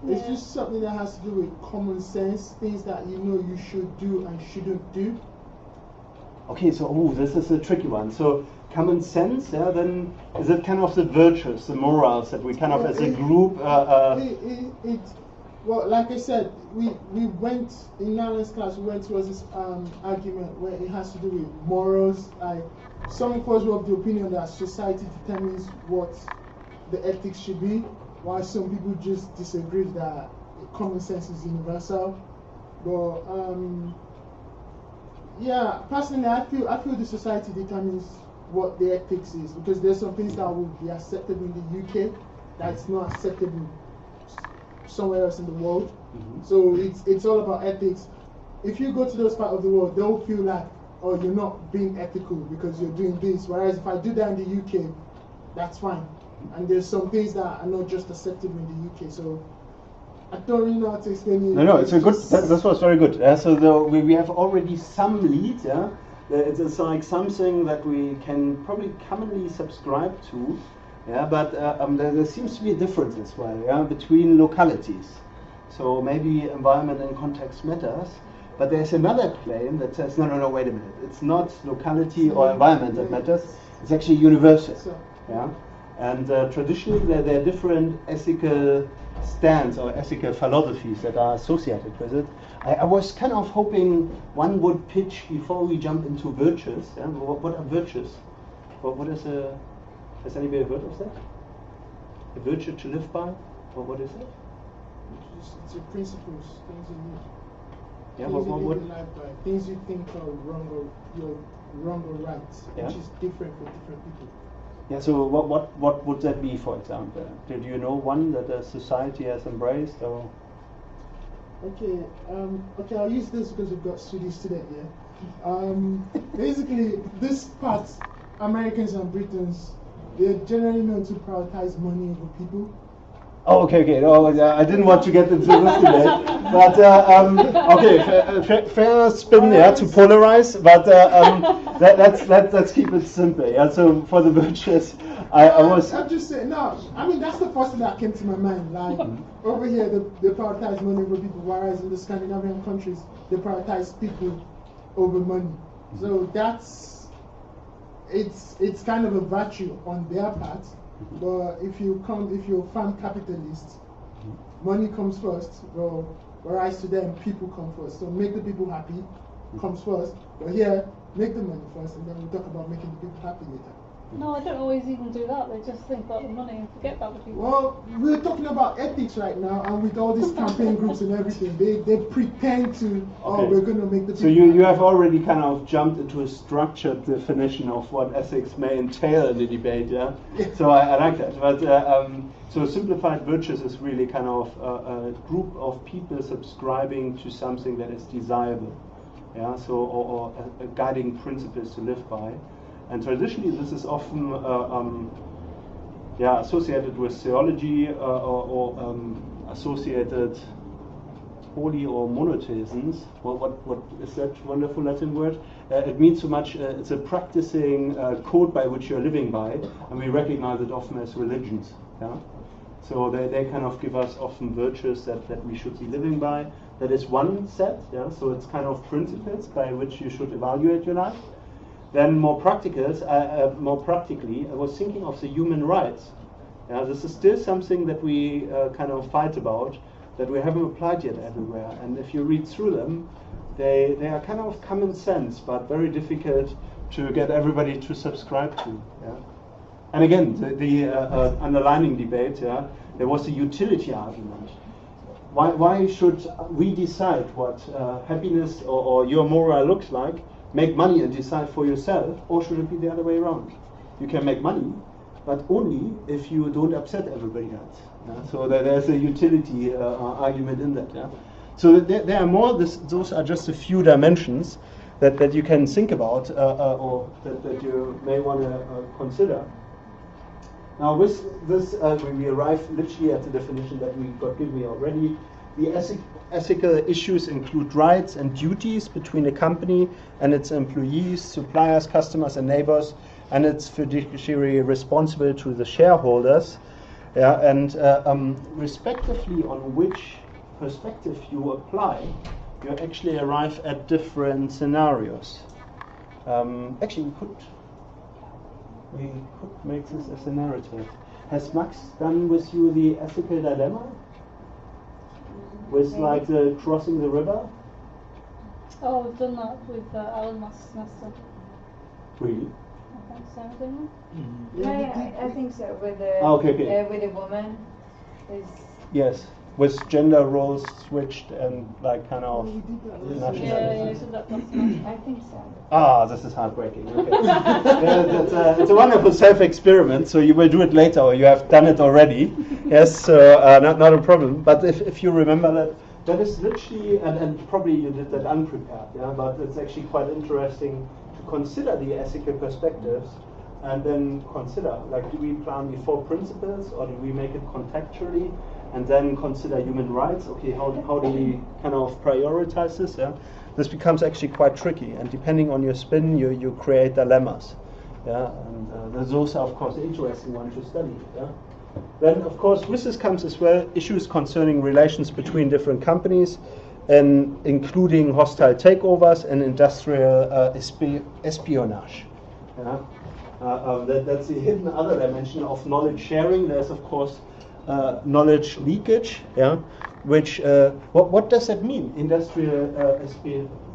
It's just something that has to do with common sense, things that you should do and shouldn't do. Okay, so this is a tricky one. So common sense, yeah, then is it kind of the virtues, the morals that we kind of as a group? Well, like I said, we went in Alan's class. We went towards this argument where it has to do with morals. Like some of us were of the opinion that society determines what the ethics should be, while some people just disagree that common sense is universal. But yeah, personally, I feel the society determines what the ethics is, because there's some things that will be acceptable in the UK that's not acceptable somewhere else in the world. So it's all about ethics. If you go to those parts of the world, they'll feel like, oh, you're not being ethical because you're doing this. Whereas if I do that in the UK, that's fine. And there's some things that are not just acceptable in the UK. So I don't really know how to explain it. No, it's a good. This was very good. So we have already some leads. Yeah, it's like something that we can probably commonly subscribe to. Yeah, but there seems to be a difference as well. Yeah, between localities. So maybe environment and context matters. But there's another claim that says no, wait a minute. It's not locality or environment that matters. It's actually universal. Yeah, and traditionally there are different ethical stands or ethical philosophies that are associated with it. I was kind of hoping one would pitch before we jump into virtues. Yeah? What are virtues? What is a? Has anybody heard of that? A virtue to live by? Or what is it? It's your principles, things you need. Yeah, things you live life by, things you think are wrong or right, which is different for different people. Yeah, so what would that be, for example? Did you know one that the society has embraced, or? Okay, I'll use this because we've got studies today, yeah? Basically, this part, Americans and Britons, they're generally known to prioritize money over people. Oh, okay. No, I didn't want to get into this today, but okay, fair spin, yeah, to polarize. But let's keep it simple. Yeah. So for the virtues, I'm just saying. No, I mean that's the first thing that came to my mind. Like over here, they prioritize money over people, whereas in the Scandinavian countries, they prioritize people over money. So it's kind of a virtue on their part. But if you're a farm capitalist, money comes first, whereas to them people come first. So make the people happy comes first. But here, make the money first, and then we'll talk about making the people happy later. No, I don't always even do that. They just think about the money and forget about the people. Well, we're talking about ethics right now, and with all these campaign groups and everything, they pretend to, Okay. we're going to make the people. So you have already kind of jumped into a structured definition of what ethics may entail in the debate, yeah? So I like that. But so simplified virtues is really kind of a group of people subscribing to something that is desirable, yeah? So or a guiding principles to live by. And traditionally, this is often associated with theology or associated holy or monotheisms. What is that wonderful Latin word? It means so much. It's a practicing code by which you're living by, and we recognize it often as religions. Yeah. So they kind of give us often virtues that we should be living by. That is one set. Yeah. So it's kind of principles by which you should evaluate your life. Then more practically, I was thinking of the human rights. Yeah, this is still something that we kind of fight about, that we haven't applied yet everywhere. And if you read through them, they are kind of common sense, but very difficult to get everybody to subscribe to. Yeah? And again, the underlining debate, yeah, there was a utility argument. Why should we decide what happiness or your moral looks like? Make money and decide for yourself, or should it be the other way around? You can make money, but only if you don't upset everybody else. Yeah? So there's a utility argument in that. Yeah? So there are more. Those are just a few dimensions that you can think about, or that you may want to consider. Now, with this, we arrive literally at the definition that we got given already. The ethical issues include rights and duties between a company and its employees, suppliers, customers, and neighbors, and it's fiduciary responsible to the shareholders. Yeah, and respectively on which perspective you apply, you actually arrive at different scenarios. Actually, we could make this as a narrative. Has Max done with you the ethical dilemma? With like the crossing the river? Oh, we've done that with Alan last semester. Really? I think so, didn't we? Yeah, I think so. With the okay. With a woman, is yes, with gender roles switched and like kind of nationality. Yeah, so that last semester. I think so. Ah, this is heartbreaking. Okay. It's a wonderful self-experiment. So you will do it later, or you have done it already. Yes, so not a problem. But if you remember that is literally, and probably you did that unprepared. Yeah, but it's actually quite interesting to consider the ethical perspectives, and then consider, like, do we plan before principles, or do we make it contextually, and then consider human rights? Okay, how do we kind of prioritize this? Yeah. This becomes actually quite tricky, and depending on your spin, you create dilemmas. Yeah, and those are of course interesting ones to study. Yeah. Then of course with this comes as well issues concerning relations between different companies, and including hostile takeovers and industrial espionage. Yeah. That's the hidden other dimension of knowledge sharing. There's of course knowledge leakage. Yeah. Which, what does that mean, industrial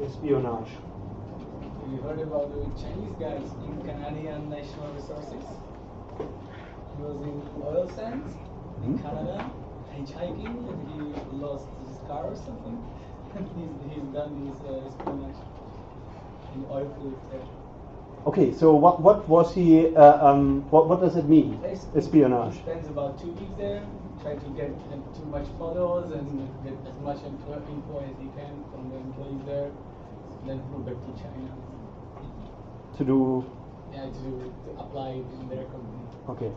espionage? You heard about the Chinese guys in Canadian National Resources? He was in oil sands in Canada, hitchhiking, and he lost his car or something. And he's done this espionage in oil fields there. Okay, so what was he, what does it mean, Basically, espionage? he spends about 2 weeks there, try to get too much photos and get as much info as he can from the employees there, then flew back to China. To do? Yeah, to apply it in their company. Okay.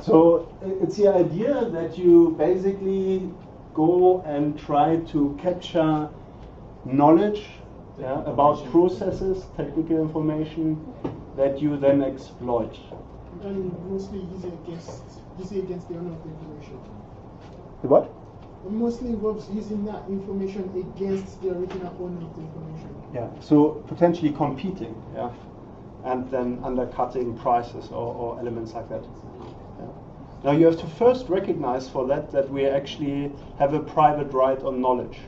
So it's the idea that you basically go and try to capture knowledge about processes, technical information that you then exploit. And mostly use it against the owner of the information. The what? It mostly involves using that information against the original owner of the information. Yeah, so potentially competing, yeah, and then undercutting prices or elements like that. Yeah. Now you have to first recognize for that we actually have a private right on knowledge.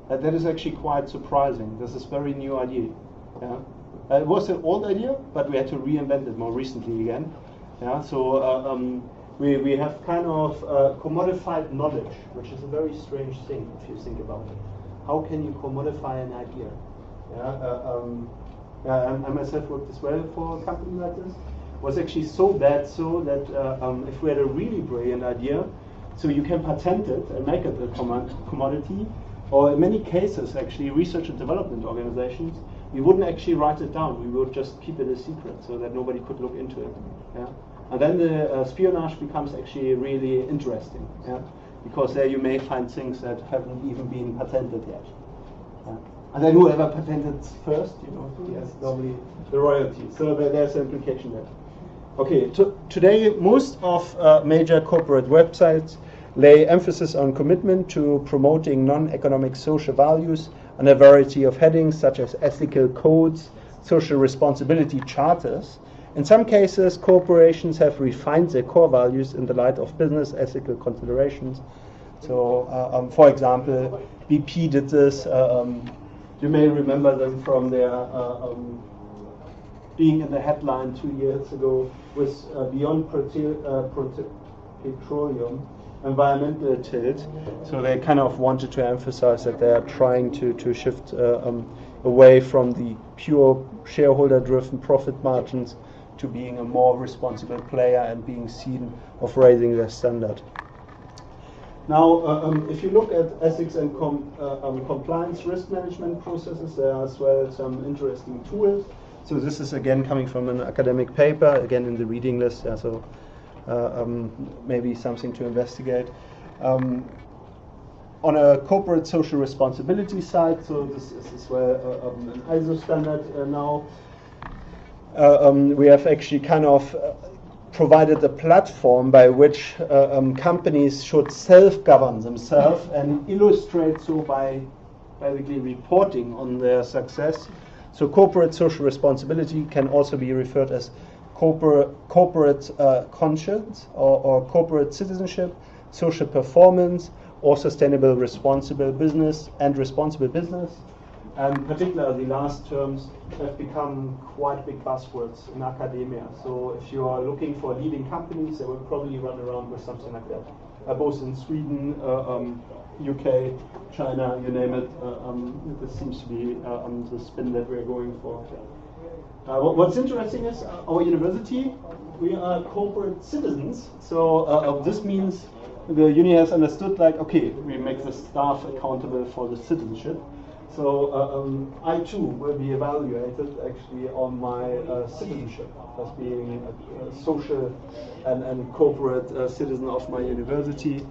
That is actually quite surprising. This is a very new idea. Yeah. It was an old idea, but we had to reinvent it more recently again. Yeah, so we have kind of commodified knowledge, which is a very strange thing if you think about it. How can you commodify an idea? I myself worked as well for a company like this. It was actually so bad so that if we had a really brilliant idea, so you can patent it and make it a commodity, or in many cases actually research and development organizations, we wouldn't actually write it down, we would just keep it a secret so that nobody could look into it. Yeah? And then the espionage becomes actually really interesting, yeah? Because there you may find things that haven't even been patented yet. Yeah? And then whoever patented first, he has normally the royalty. So there's an implication there. Okay, today most of major corporate websites lay emphasis on commitment to promoting non-economic social values on a variety of headings such as ethical codes, social responsibility charters. In some cases, corporations have refined their core values in the light of business ethical considerations. So, for example, BP did this. You may remember them from their being in the headline 2 years ago with Beyond Petroleum, environmental tilt. So they kind of wanted to emphasize that they are trying to shift away from the pure shareholder-driven profit margins to being a more responsible player and being seen of raising their standard. Now, if you look at ethics and compliance risk management processes, there are as well some interesting tools. So this is again coming from an academic paper, again in the reading list, yeah, so maybe something to investigate. On a corporate social responsibility side, so this is as well an ISO standard now. We have actually kind of provided a platform by which companies should self-govern themselves and illustrate so by basically reporting on their success. So corporate social responsibility can also be referred as corporate conscience or corporate citizenship, social performance, or sustainable responsible business and responsible business. And particularly the last terms have become quite big buzzwords in academia. So if you are looking for leading companies, they will probably run around with something like that. Both in Sweden, UK, China, you name it. This seems to be the spin that we're going for. What's interesting is our university, we are corporate citizens. So this means the uni has understood, like, okay, we make the staff accountable for the citizenship. So I too will be evaluated actually on my citizenship as being a social and corporate citizen of my university,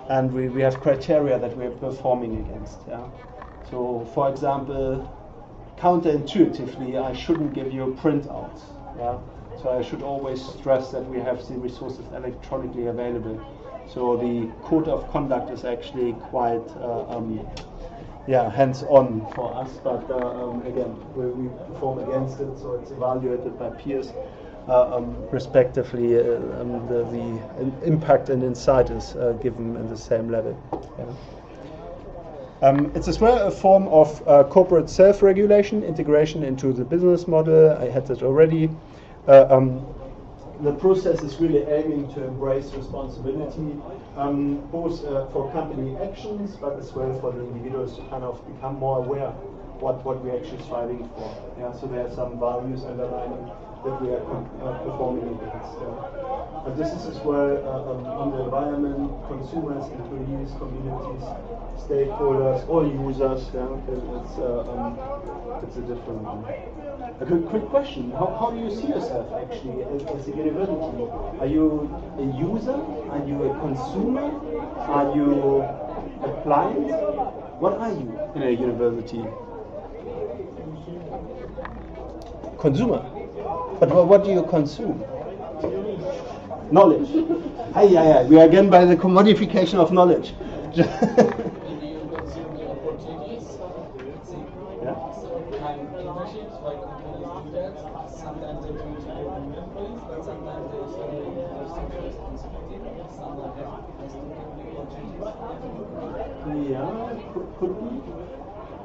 and we have criteria that we're performing against. Yeah? So for example, counterintuitively, I shouldn't give you printouts. Yeah? So I should always stress that we have the resources electronically available. So the code of conduct is actually quite hands-on for us, but again, we perform against it, so it's evaluated by peers, respectively. The impact and insight is given in the same level. Yeah. It's as well a form of corporate self-regulation, integration into the business model. I had that already. The process is really aiming to embrace responsibility, both for company actions, but as well for the individuals to kind of become more aware what we're actually striving for. Yeah, so there are some values underlying that we are performing against. And this is as well on the environment, consumers, employees, communities, stakeholders, all users. Yeah, it's a different one. A quick question: how do you see yourself actually as a university? Are you a user? Are you a consumer? Are you a client? What are you in a university? Consumer. But what do you consume? Knowledge. Yeah. We are again by the commodification of knowledge. You consume the opportunities. Yeah. And internships, why companies do that. Sometimes they try to get new employees, but sometimes they also have social responsibility. Sometimes they have to get new opportunities. Yeah, could be.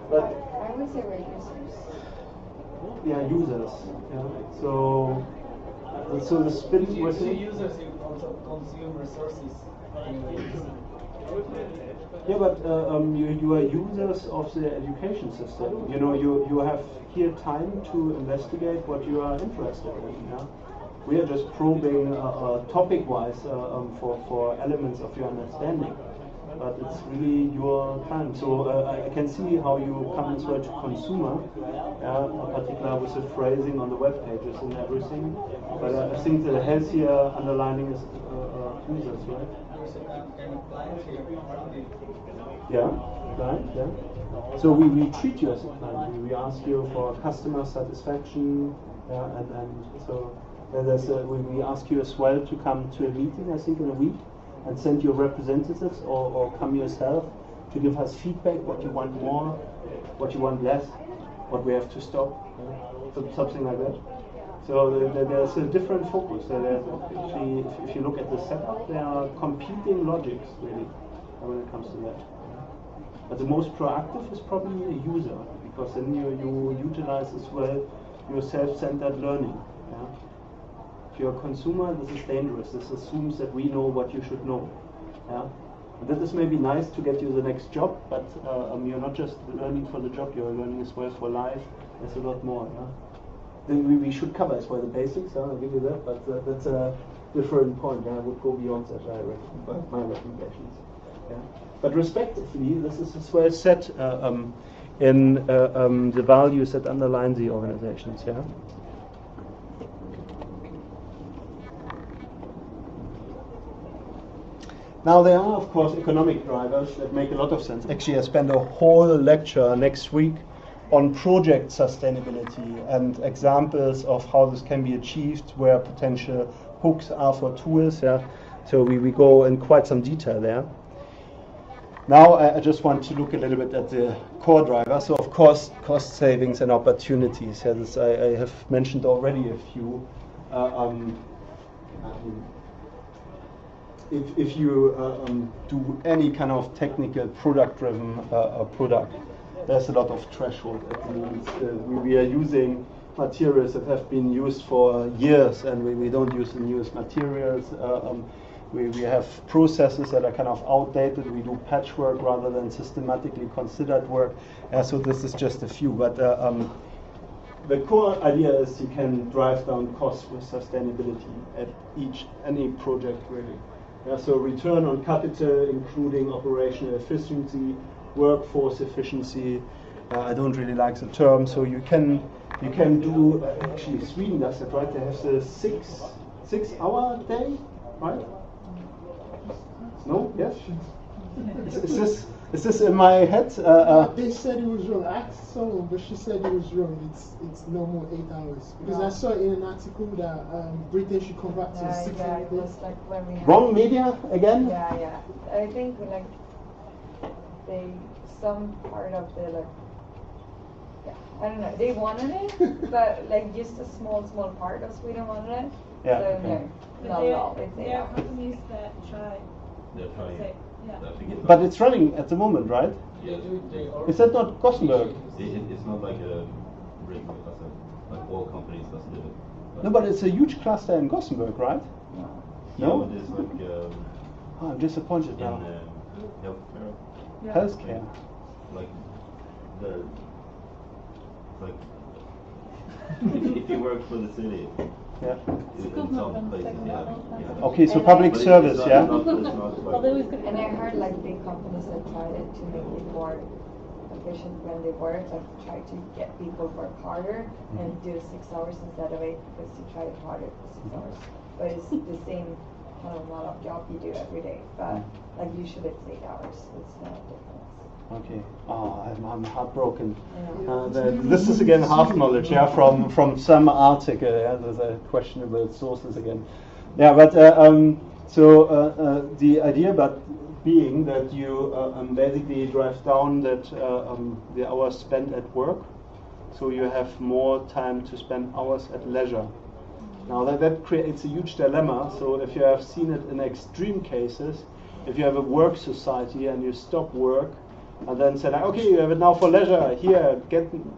But I would say we're users. users. Yeah. So the spin To was users, you also consume resources anyway. yeah, but you are users of the education system. You know, you have here time to investigate what you are interested in. Yeah? We are just probing topic-wise for elements of your understanding. But it's really your time. So I can see how you come as well to consumer, in particular with the phrasing on the web pages and everything. But I think the healthier underlining is users, right? There's a kind of client here, aren't they? Yeah, client, yeah. So we treat you as a client. We ask you for customer satisfaction, and so we ask you as well to come to a meeting, I think, in a week, and send your representatives or come yourself to give us feedback, what you want more, what you want less, what we have to stop, something like that. So there's a different focus. So actually, if you look at the setup, there are competing logics really when it comes to that. But the most proactive is probably a user, because then you utilize as well your self-centered learning. Yeah? If you're a consumer, this is dangerous. This assumes that we know what you should know. Yeah? And that is maybe nice to get you the next job, but you're not just learning for the job, you're learning as well for life. There's a lot more. Yeah? Then we should cover as well the basics, I'll give you that, but that's a different point. I would go beyond that, I reckon, by my recommendations. Yeah? But respectively, this is as well set in the values that underline the organizations. Yeah. Now there are, of course, economic drivers that make a lot of sense. Actually, I spent a whole lecture next week on project sustainability and examples of how this can be achieved, where potential hooks are for tools. Yeah. So we go in quite some detail there. Now I just want to look a little bit at the core driver. So of course, cost savings and opportunities. Yeah, this I have mentioned already a few. If you do any kind of technical product-driven product, there's a lot of threshold at the moment. We are using materials that have been used for years, and we don't use the newest materials. We have processes that are kind of outdated. We do patchwork rather than systematically considered work. So this is just a few. But the core idea is you can drive down costs with sustainability at any project really. So return on capital, including operational efficiency, workforce efficiency. I don't really like the term. So you can do actually Sweden does it, right? They have the 6-hour day, right? No? Yes? Is this in my head? They said it was wrong. I asked someone, but she said it was wrong. It's no more 8 hours. Because I saw in an article that Britain should convert to 6 hours. It was like when we had Wrong media again? Yeah. I think like some part of the I don't know. They wanted it, but like just a small part of Sweden wanted it. Yeah. So Okay. no, not at all. It's 8 There are hours. companies that try. They're trying. Yeah. But it's running at the moment, right? They do it, they Is that not Gothenburg? It's not like a rig, like all companies doesn't do it. No, but it's a huge cluster in Gothenburg, right? No. No? But it's like Oh, I'm disappointed in now. healthcare. Yeah. Healthcare. Like the like if you work for the city, Yeah. in some places, yeah. Okay, so And public But service, it's yeah. not like, Although it's good. And I heard like big companies that tried it to make it more efficient when they work, like try to get people to work harder and do 6 hours instead of 8 because you try harder for 6 hours. But it's the same kind of amount of job you do every day. But like usually it's 8 hours. It's no difference. Okay. Oh, I'm heartbroken. Yeah. This is again half knowledge, yeah, from some article. Yeah, there's a questionable sources again. Yeah, but the idea, but being that you basically drive down that the hours spent at work, so you have more time to spend hours at leisure. Now that creates a huge dilemma. So if you have seen it in extreme cases, if you have a work society and you stop work and then say, like, okay, you have it now for leisure. Here,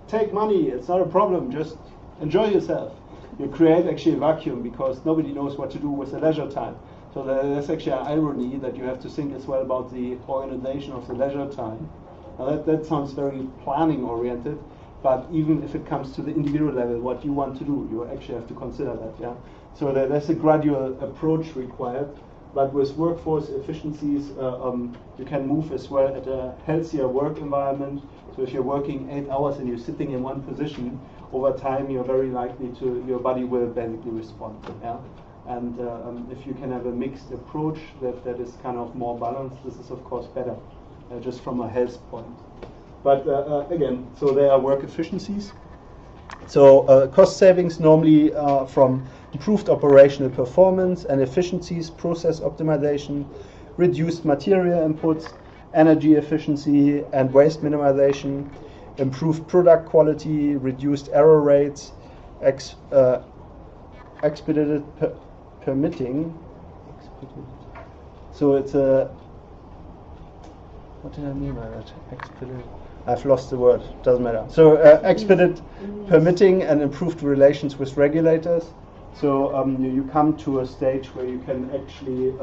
take money. It's not a problem. Just enjoy yourself. You create actually a vacuum because nobody knows what to do with the leisure time. So there's actually an irony that you have to think as well about the organization of the leisure time. Now that sounds very planning oriented, but even if it comes to the individual level, what you want to do, you actually have to consider that. Yeah. So there's a gradual approach required. But with workforce efficiencies, you can move as well at a healthier work environment. So if you're working 8 hours and you're sitting in one position, over time you're very likely your body will basically respond. Yeah? And if you can have a mixed approach that is kind of more balanced, this is of course better, just from a health point. But again, so there are work efficiencies. So cost savings normally from improved operational performance and efficiencies, process optimization, reduced material inputs, energy efficiency and waste minimization, improved product quality, reduced error rates, expedited permitting. So it's a, what did I mean by that? Expedited. I've lost the word, doesn't matter. So expedited permitting and improved relations with regulators. So you come to a stage where you can actually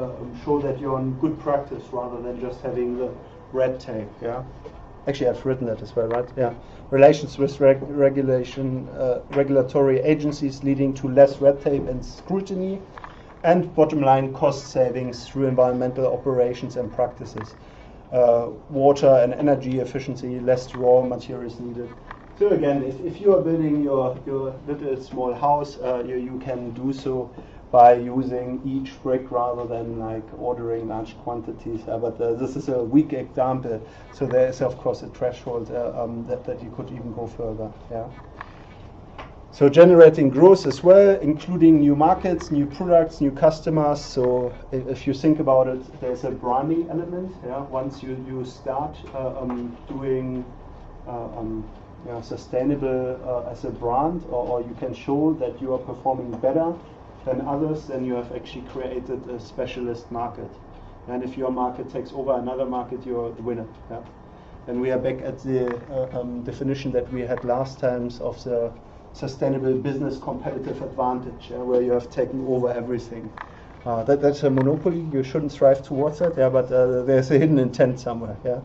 show that you're on good practice rather than just having the red tape. Yeah. Actually, I've written that as well, right? Yeah. Relations with regulatory agencies leading to less red tape and scrutiny, and bottom line cost savings through environmental operations and practices. Water and energy efficiency, less raw materials needed. So again, if you are building your little small house, you can do so by using each brick rather than like ordering large quantities. But this is a weak example, so there is of course a threshold that you could even go further. Yeah. So generating growth as well, including new markets, new products, new customers. So if you think about it, there's a branding element. Yeah. Once you start doing sustainable as a brand, or you can show that you are performing better than others, then you have actually created a specialist market. And if your market takes over another market, you're the winner. Yeah. And we are back at the definition that we had last times of the sustainable business competitive advantage, where you have taken over everything. That's a monopoly. You shouldn't strive towards that. Yeah, but there's a hidden intent somewhere. Yeah.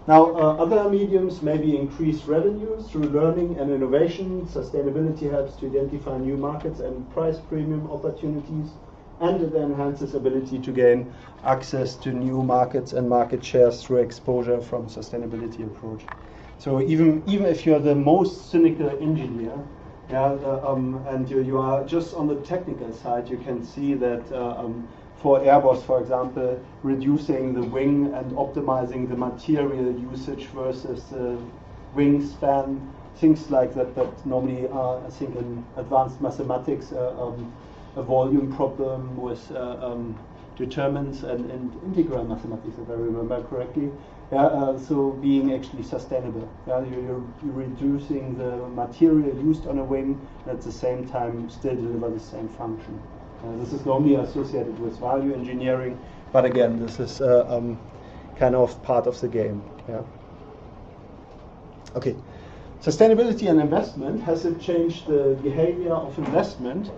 Now, other mediums maybe increase revenue through learning and innovation. Sustainability helps to identify new markets and price premium opportunities, and it enhances ability to gain access to new markets and market shares through exposure from sustainability approach. So even if you're the most cynical engineer, and you are just on the technical side, you can see that for Airbus, for example, reducing the wing and optimizing the material usage versus wingspan, things like that normally are, I think, in advanced mathematics, a volume problem with determinants and integral mathematics, if I remember correctly. So being actually sustainable. You're reducing the material used on a wing, and at the same time still deliver the same function. This is normally associated with value engineering, but again, this is kind of part of the game. Yeah. Okay. Sustainability and investment, has it changed the behavior of investment?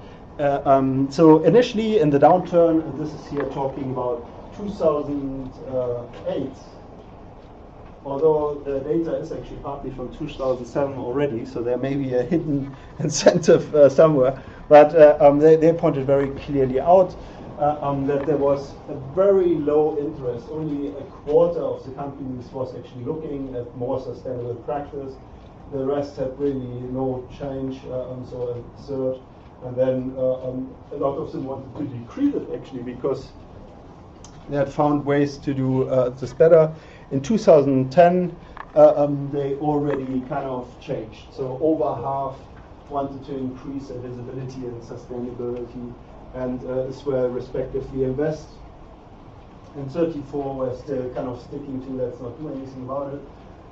So initially in the downturn, and this is here talking about 2008, although the data is actually partly from 2007 already, so there may be a hidden incentive somewhere, but they pointed very clearly out that there was a very low interest. Only a quarter of the companies was actually looking at more sustainable practice. The rest had really no change, so a third. And then a lot of them wanted to decrease it actually because they had found ways to do this better. In 2010, they already kind of changed. So over half wanted to increase their visibility and sustainability, and as well respectively invest. And 34 were still kind of sticking to let's not do anything about it,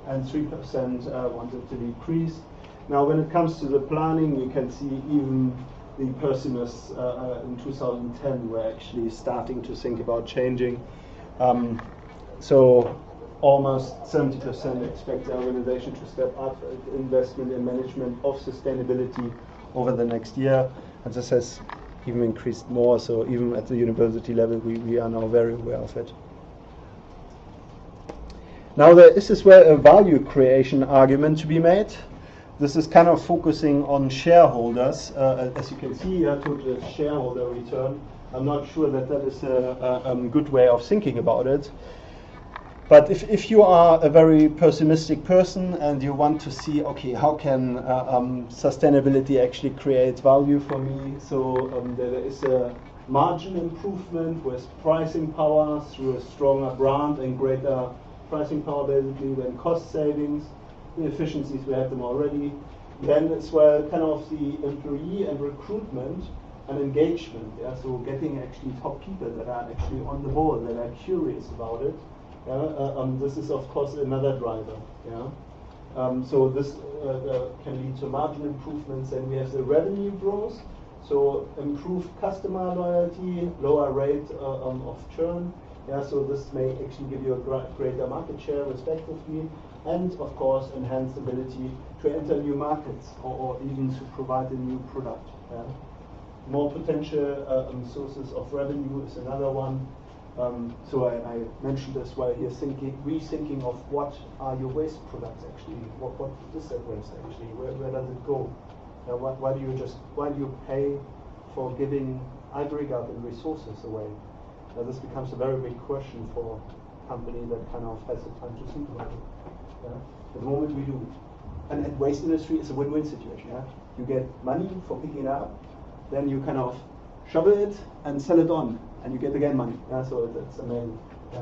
and 3% wanted to decrease. Now when it comes to the planning, you can see even the pessimists in 2010 were actually starting to think about changing. So almost 70% expect the organization to step up investment in management of sustainability over the next year, and this has even increased more, so even at the university level we are now very aware of it. Now there is as well a value creation argument to be made. This is kind of focusing on shareholders. As you can see here, total shareholder return. I'm not sure that that is a good way of thinking about it. But if you are a very pessimistic person and you want to see, okay, how can sustainability actually create value for me? So there is a margin improvement with pricing power through a stronger brand and greater pricing power basically, then cost savings, the efficiencies, we have them already. Then as well kind of the employee and recruitment and engagement, yeah, so getting actually top people that are actually on the board, that are curious about it. This is of course another driver. Yeah? So this can lead to margin improvements, and we have the revenue growth, so improved customer loyalty, lower rate of churn. Yeah, so this may actually give you a greater market share respectively, and of course enhanced ability to enter new markets or even to provide a new product. Yeah? More potential sources of revenue is another one. So I mentioned as well here, rethinking of what are your waste products actually, what is that waste actually, where does it go? Why do you pay for giving aggregate and resources away? This becomes a very big question for a company that kind of has the time to think about it. Yeah? At the moment we do. And waste industry is a win-win situation. Yeah? You get money for picking it up, then you kind of shovel it and sell it on, and you get again money. Yeah, so that's amazing. Yeah.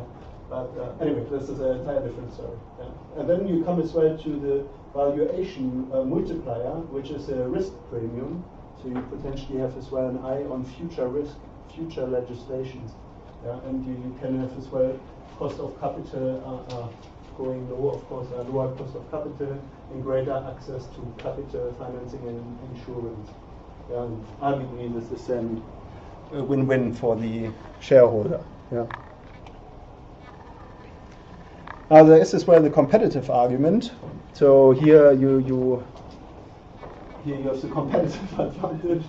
But anyway, this is an entire different story. Yeah. And then you come as well to the valuation multiplier, which is a risk premium. So you potentially have as well an eye on future risk, future legislations. Yeah. And you can have as well cost of capital going low, of course, lower cost of capital and greater access to capital financing and insurance. And arguably this is then a win-win for the shareholder. Yeah. Now there is as well the competitive argument. So here you have the competitive advantage.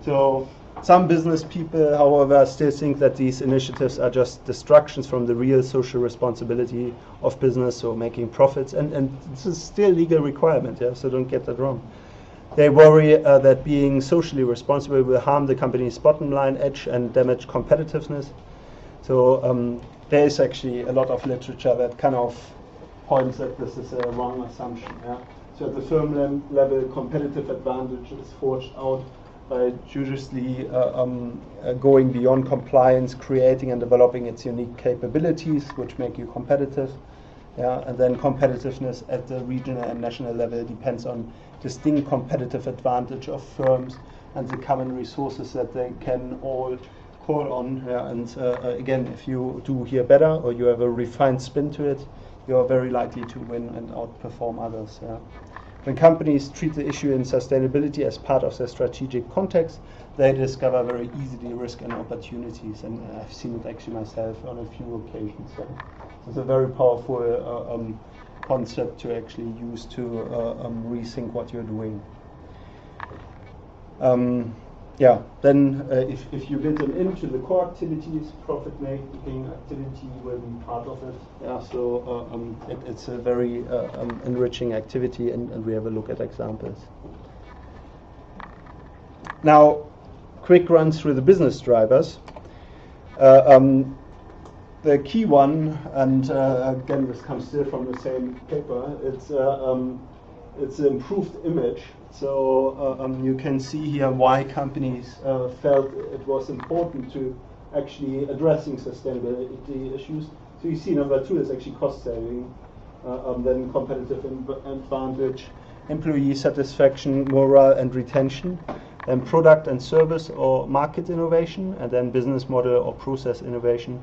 So some business people, however, still think that these initiatives are just distractions from the real social responsibility of business, so making profits, and this is still a legal requirement. Yeah, so don't get that wrong. They worry that being socially responsible will harm the company's bottom line edge and damage competitiveness. So there is actually a lot of literature that kind of points that this is a wrong assumption. Yeah? So at the firm level, competitive advantage is forged out by judiciously going beyond compliance, creating and developing its unique capabilities, which make you competitive. Yeah? And then competitiveness at the regional and national level depends on distinct competitive advantage of firms and the common resources that they can all call on. Yeah, and again, if you do here better or you have a refined spin to it, you are very likely to win and outperform others. Yeah. When companies treat the issue in sustainability as part of their strategic context, they discover very easily risk and opportunities, and I've seen it actually myself on a few occasions. So it's a very powerful concept to actually use to rethink what you're doing. Yeah, then if you build them into the core activities, profit-making activity will be part of it. Yeah, so it's a very enriching activity, and we have a look at examples. Now, quick run through the business drivers. The key one, and again, this comes still from the same paper, it's improved image. So you can see here why companies felt it was important to actually addressing sustainability issues. So you see number 2 is actually cost saving, then competitive advantage, employee satisfaction, morale and retention, then product and service or market innovation, and then business model or process innovation.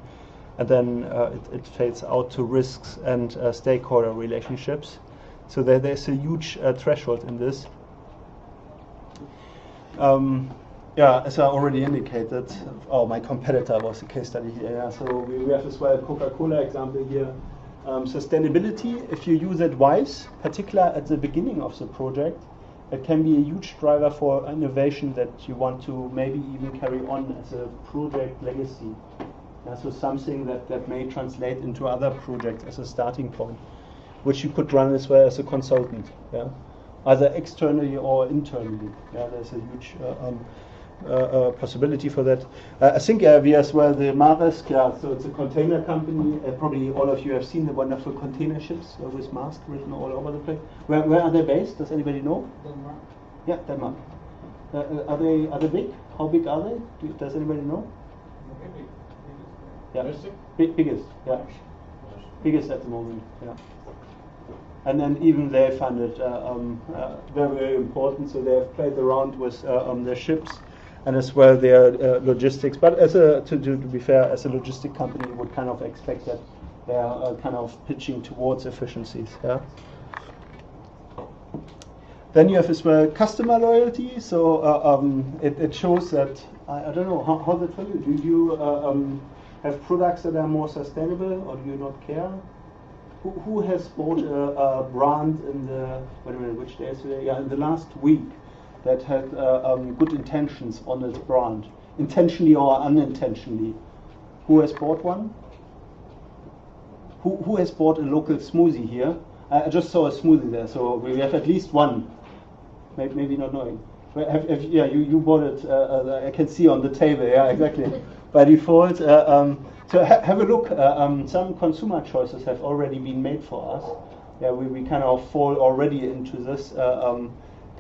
And then it fades out to risks and stakeholder relationships. So there's a huge threshold in this. Yeah, as I already indicated, my competitor was a case study here. Yeah. So we have as well a Coca-Cola example here. Sustainability, if you use it wise, particularly at the beginning of the project, it can be a huge driver for innovation that you want to maybe even carry on as a project legacy. So something that may translate into other projects as a starting point, which you could run as well as a consultant, either externally or internally. There's a huge possibility for that. I think we as well the Maersk, so it's a container company. Probably all of you have seen the wonderful container ships with Maersk written all over the place. Where are they based? Does anybody know? Denmark. Yeah, Denmark. Are they big? How big are they? Does anybody know? Maybe. Yeah, biggest. Yeah, biggest at the moment. Yeah. And then even they find it very, very important. So they have played around with their ships and as well their logistics. But as to be fair, as a logistic company, you would kind of expect that they are kind of pitching towards efficiencies. Yeah. Then you have as well customer loyalty. So it shows that I don't know how's it for you. Do you have products that are more sustainable, or do you not care? Who has bought a brand in the which day is today? Yeah, in the last week that had good intentions on its brand, intentionally or unintentionally? Who has bought one? Who has bought a local smoothie here? I just saw a smoothie there, so we have at least one. Maybe not knowing. You bought it. I can see on the table. Yeah, exactly. By default. So have a look. Some consumer choices have already been made for us. Yeah, we kind of fall already into this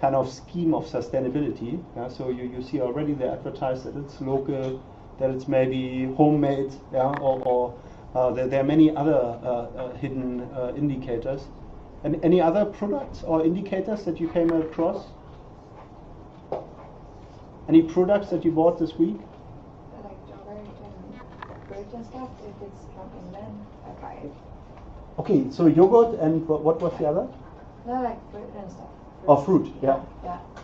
kind of scheme of sustainability. Yeah, so you see already they advertise that it's local, that it's maybe homemade. Yeah, or there are many other hidden indicators. And any other products or indicators that you came across? Any products that you bought this week? Like yogurt and fruit and stuff. If it's from England, I buy it. Okay, so yogurt and what was the other? No, like fruit and stuff. Oh, fruit. Yeah.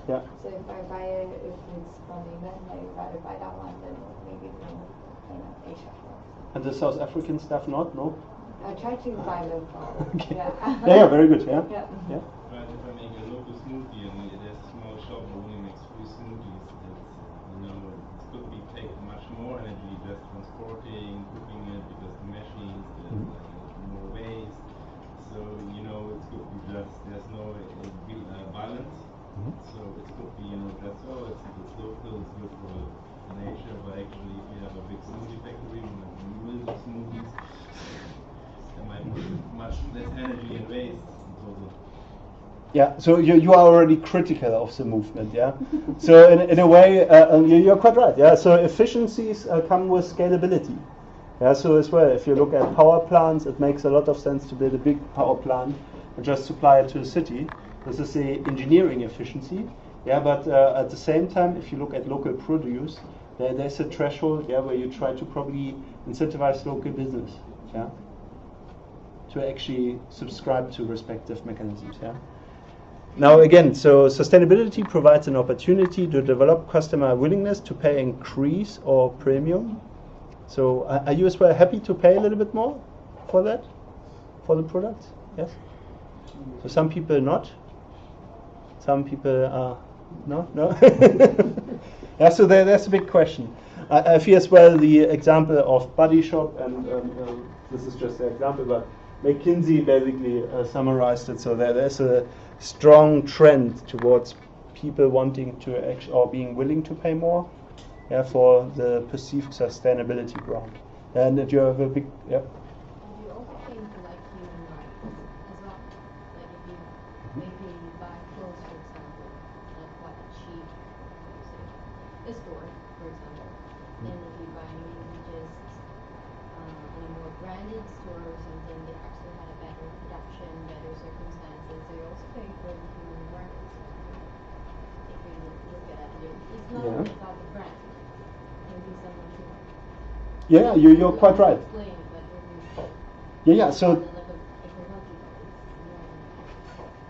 So if I buy it, if it's from England, I rather buy that one than maybe from Asia. And the South African stuff, not? No? I try to buy local. Okay. Yeah. Yeah, very good. Yeah. Yeah. Yeah. But if I make a local smoothie and there's a small shop that only makes free smoothies, it could be take much more energy just transporting, cooking it because the machines, there's more waste. So it could be just there's no balance. So it could be just it's local, it's good for nature, but actually if you have a big smoothie factory and millions of smoothies, there might be much less energy and waste in total. Yeah, so you are already critical of the movement, yeah. So in a way, you're quite right, yeah. So efficiencies come with scalability, yeah. So as well, if you look at power plants, it makes a lot of sense to build a big power plant and just supply it to a city. This is the engineering efficiency, yeah. But at the same time, if you look at local produce, there's a threshold, yeah, where you try to probably incentivize local business, yeah, to actually subscribe to respective mechanisms, yeah. Now again, so sustainability provides an opportunity to develop customer willingness to pay increase or premium. So are you as well happy to pay a little bit more for that, for the product? Yes? So some people not. Some people are no. Yeah, so there's a big question. I feel as well the example of Body Shop, and this is just an example, but McKinsey basically summarized it. So there's a strong trend towards people wanting to or being willing to pay more, yeah, for the perceived sustainability brand. And that you have a big, yeah. You also think like human rights as well. Like if you maybe buy clothes, for example, like quite cheap, a store, for example, and if you buy maybe just in a more branded store or something, they actually had a better production, better circumstances. They also pay for the human rights. If you look at it, it's not only about the brand. Maybe someone should. Yeah, you're quite right. Explain, but Yeah. So like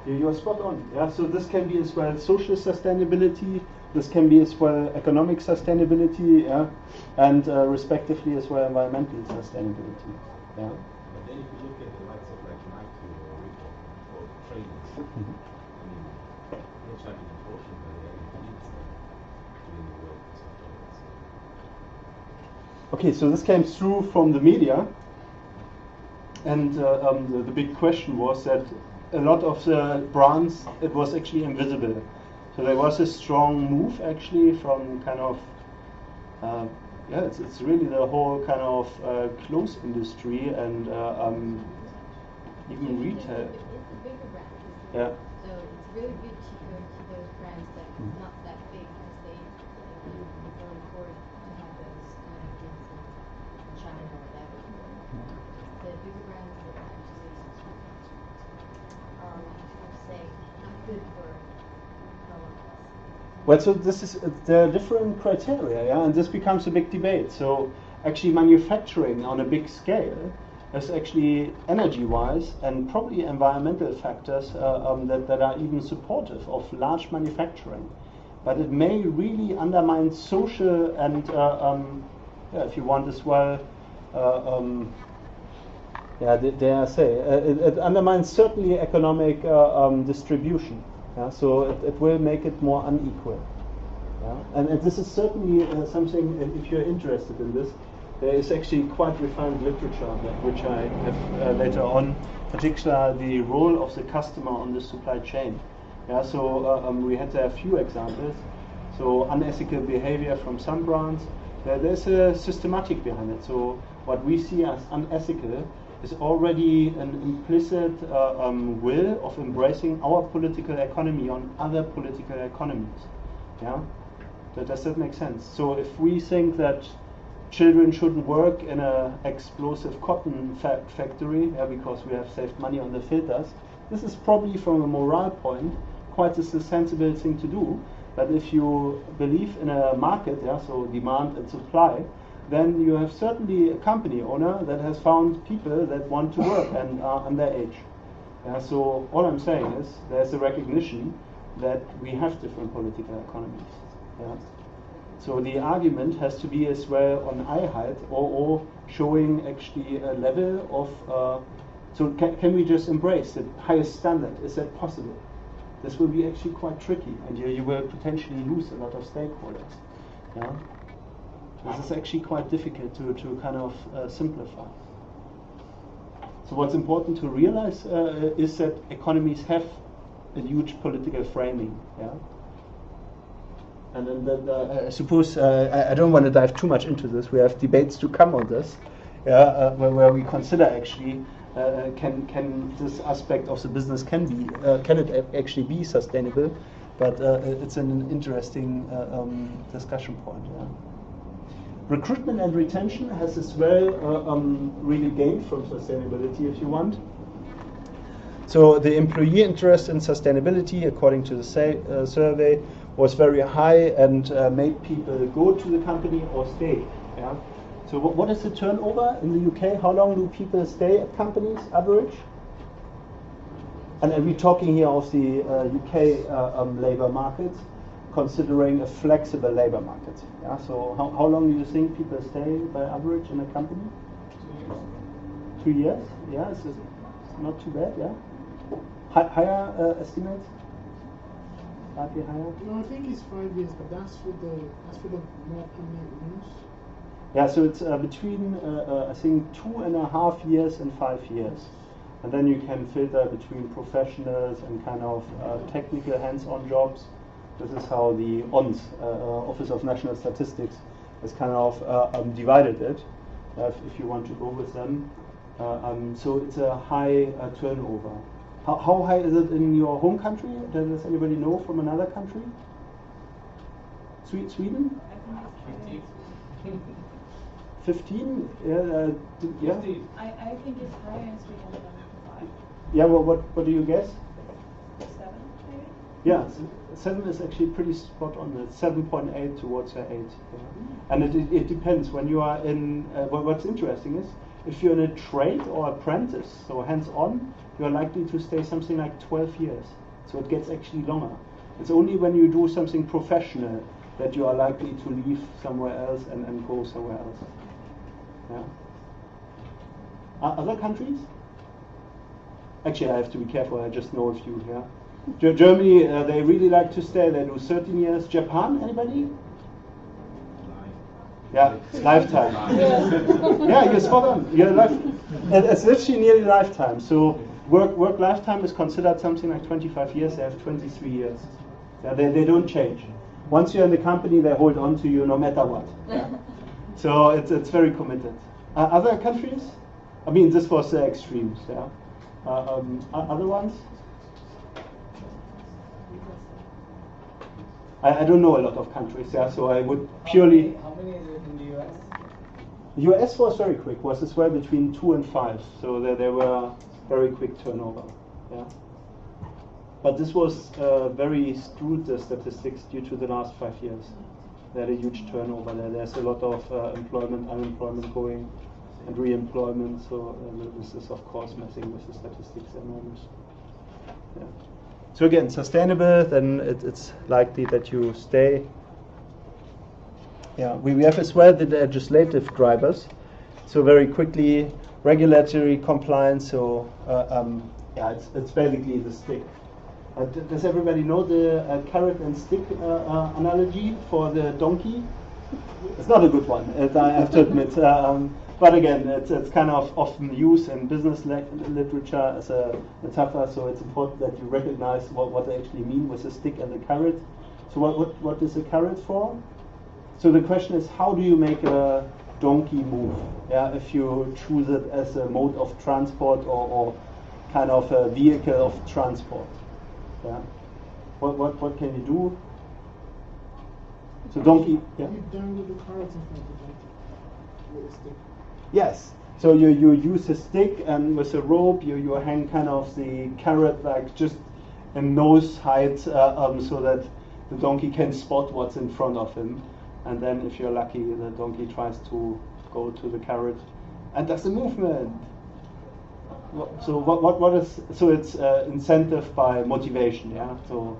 you're spot on. Yeah. So this can be as well social sustainability. This can be as well economic sustainability. Yeah, and respectively as well environmental sustainability. Yeah. But then if you look at the likes of like Nike or Reebok or traders, I mean, they're charging a portion, but they're having kids doing the work and stuff like that. So. Okay, so this came through from the media, and the big question was that a lot of the brands, it was actually invisible. So there was a strong move actually from kind of, it's really the whole kind of clothes industry and even retail. It's the bigger brands. Yeah. So it's really good to go to those brands that not that big as they can afford to have those kind of things in China or whatever. The bigger brands that are actually say not good for no one else. Well, so this is there are different criteria, yeah, and this becomes a big debate. So actually, manufacturing on a big scale is actually energy-wise and probably environmental factors that are even supportive of large manufacturing, but it may really undermine social and, if you want as well, dare I say, it undermines certainly economic distribution. Yeah, so it will make it more unequal. Yeah? And this is certainly something, if you're interested in this, there is actually quite refined literature on that, which I have later on, particularly the role of the customer on the supply chain. Yeah, so we had a few examples. So unethical behavior from some brands, there's a systematic behind it. So what we see as unethical is already an implicit will of embracing our political economy on other political economies. Yeah, does that make sense? So if we think that children shouldn't work in an explosive cotton factory because we have saved money on the filters, this is probably from a moral point quite a sensible thing to do. But if you believe in a market, so demand and supply, then you have certainly a company owner that has found people that want to work and are underage. So all I'm saying is there's a recognition that we have different political economies. Yeah? So the argument has to be as well on eye height or showing actually a level of, so can we just embrace the highest standard? Is that possible? This will be actually quite tricky, and you will potentially lose a lot of stakeholders. Yeah? This is actually quite difficult to kind of simplify. So what's important to realize is that economies have a huge political framing. Yeah? And then I suppose I don't want to dive too much into this. We have debates to come on this, where we consider actually can this aspect of the business can it actually be sustainable? But it's an interesting discussion point. Yeah. Recruitment and retention has as well really gained from sustainability, if you want. So the employee interest in sustainability, according to the survey, was very high and made people go to the company or stay. Yeah. So what is the turnover in the UK? How long do people stay at companies, average? And we're talking here of the UK labour market, considering a flexible labour market. Yeah. So how long do you think people stay by average in a company? 2 years. 2 years? Yeah, it's not too bad. Yeah. Higher estimates? Slightly higher? No, I think it's 5 years, but that's for the more permanent rooms. Yeah, so it's between I think 2.5 years and 5 years, and then you can filter between professionals and kind of technical hands-on jobs. This is how the ONS, Office of National Statistics, has kind of divided it. If you want to go with them, so it's a high turnover. How high is it in your home country? Does anybody know from another country? Sweden? 15? Yeah. I think it's higher in Sweden than 5. Yeah. Well, what do you guess? 7, maybe. Yeah, 7 is actually pretty spot on. It's 7.8 towards 8. Yeah. And it depends when you are in. What's interesting is if you're in a trade or apprentice, so hands-on, you're likely to stay something like 12 years. So it gets actually longer. It's only when you do something professional that you are likely to leave somewhere else and go somewhere else. Yeah. Other countries? Actually, I have to be careful. I just know a few. Yeah. Germany, they really like to stay. They do 13 years. Japan, anybody? Yeah, it's lifetime. Yeah, you're spot on. You're it's literally nearly lifetime. So work lifetime is considered something like 25 years. They have 23 years. Yeah, they don't change. Once you're in the company, they hold on to you no matter what. Yeah. So it's very committed. Other countries? I mean, this was the extremes. Yeah. Other ones? I don't know a lot of countries. Yeah. So I would purely. How many is it in the US? US was very quick. Was as well between 2 and 5. So they were very quick turnover. Yeah. But this was very skewed, the statistics, due to the last 5 years. They had a huge turnover there. There's a lot of employment, unemployment going, and re-employment. So this is, of course, messing with the statistics enormous. Yeah. So again, sustainable, then it's likely that you stay. Yeah, we have as well the legislative drivers. So very quickly, regulatory compliance. So yeah, it's basically the stick. Does everybody know the carrot and stick analogy for the donkey? It's not a good one, I have to admit. But again, it's kind of often used in business literature as a metaphor, so it's important that you recognize what they actually mean with the stick and the carrot. So what is a carrot for? So the question is, how do you make a donkey move? Yeah, if you choose it as a mode of transport or kind of a vehicle of transport. Yeah. What can you do? So donkey. Yeah. You dangle the carrot in front of the donkey with a stick. Yes. So you use a stick, and with a rope you hang kind of the carrot like just in nose height, so that the donkey can spot what's in front of him. And then, if you're lucky, the donkey tries to go to the carrot and does the movement. So what is, so it's incentive by motivation, yeah. So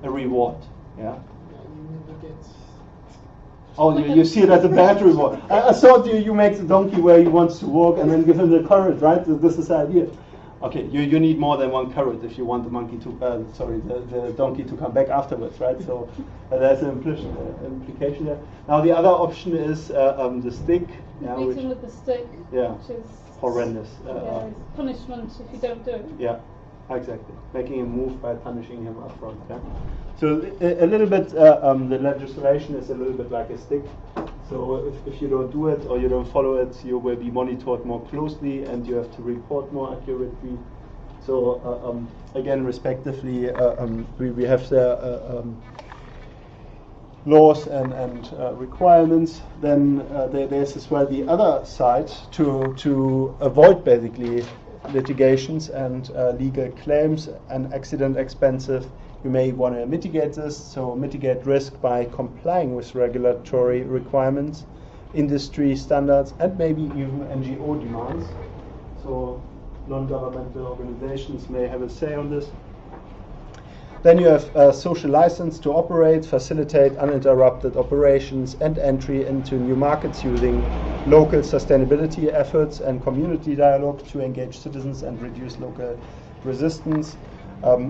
a reward, yeah. You never get. Oh, you see it as a bad reward. I thought you make the donkey where he wants to walk and then give him the carrot, right? This is the idea. Okay, you need more than one carrot if you want the monkey to, the donkey to come back afterwards, right? So there's an implication there. Now the other option is the stick. Yeah, beating with the stick. Yeah. Which is horrendous. Yeah, it's punishment if you don't do it. Yeah, exactly. Making him move by punishing him up front. Yeah. So a little bit, the legislation is a little bit like a stick. So if you don't do it or you don't follow it, you will be monitored more closely and you have to report more accurately. So again, respectively, we have the laws and requirements. Then there's as well the other side to avoid basically litigations and legal claims and accident expenses. You may want to mitigate this, so mitigate risk by complying with regulatory requirements, industry standards, and maybe even NGO demands. So non-governmental organizations may have a say on this. Then you have a social license to operate, facilitate uninterrupted operations and entry into new markets using local sustainability efforts and community dialogue to engage citizens and reduce local resistance.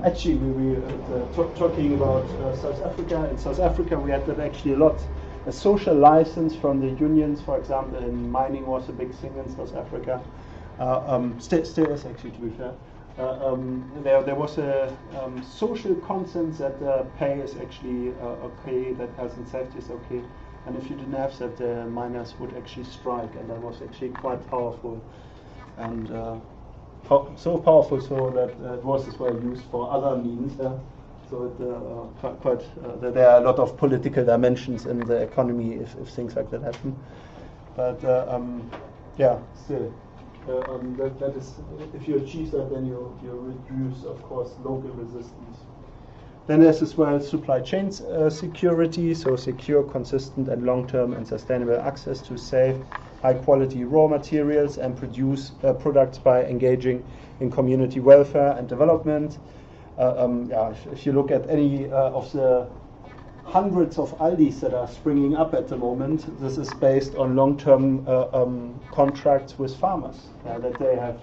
Actually, we were talking about South Africa. In South Africa, we had that actually a lot. A social license from the unions, for example, in mining was a big thing in South Africa. Still is actually, to be fair. There was a social consent that pay is actually okay, that health and safety is okay, and if you didn't have that, the miners would actually strike, and that was actually quite powerful, and so powerful so that it was as well used for other means. So there are a lot of political dimensions in the economy if things like that happen. But yeah, still. That is, if you achieve that, then you reduce, of course, local resistance. Then there's as well supply chain security, so secure, consistent, and long-term and sustainable access to safe, high-quality raw materials and produce products by engaging in community welfare and development. If you look at any of the hundreds of Aldis that are springing up at the moment. This is based on long-term contracts with farmers that they have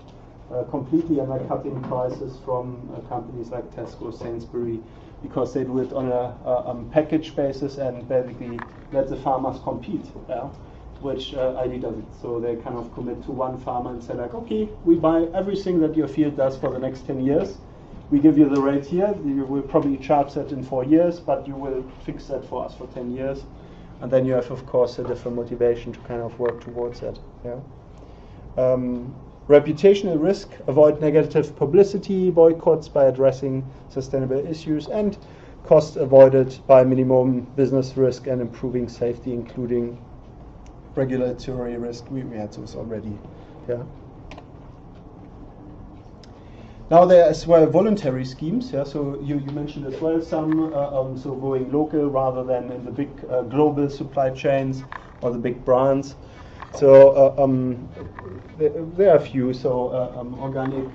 completely undercutting prices from companies like Tesco, Sainsbury, because they do it on a package basis and basically let the farmers compete, which Aldi doesn't. So they kind of commit to one farmer and say like, okay, we buy everything that your field does for the next 10 years. We give you the rate here. You will probably charge that in 4 years, but you will fix that for us for 10 years. And then you have, of course, a different motivation to kind of work towards that. Reputational risk, avoid negative publicity, boycotts by addressing sustainable issues, and cost avoided by minimum business risk and improving safety, including regulatory risk. We had those already. Now there are as well voluntary schemes. So you mentioned as well some, so going local rather than in the big global supply chains or the big brands. So there are a few. So organic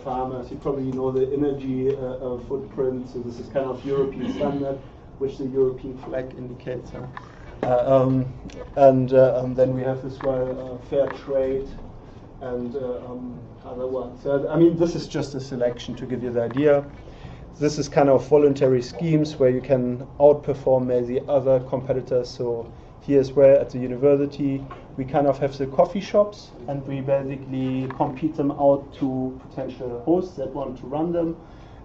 farmers, you probably know the energy footprint. So this is kind of European standard, which the European flag indicates. And then we have as well fair trade and other ones. I mean, this is just a selection to give you the idea. This is kind of voluntary schemes where you can outperform maybe other competitors. So here as well at the university, we kind of have the coffee shops, and we basically compete them out to potential hosts that want to run them,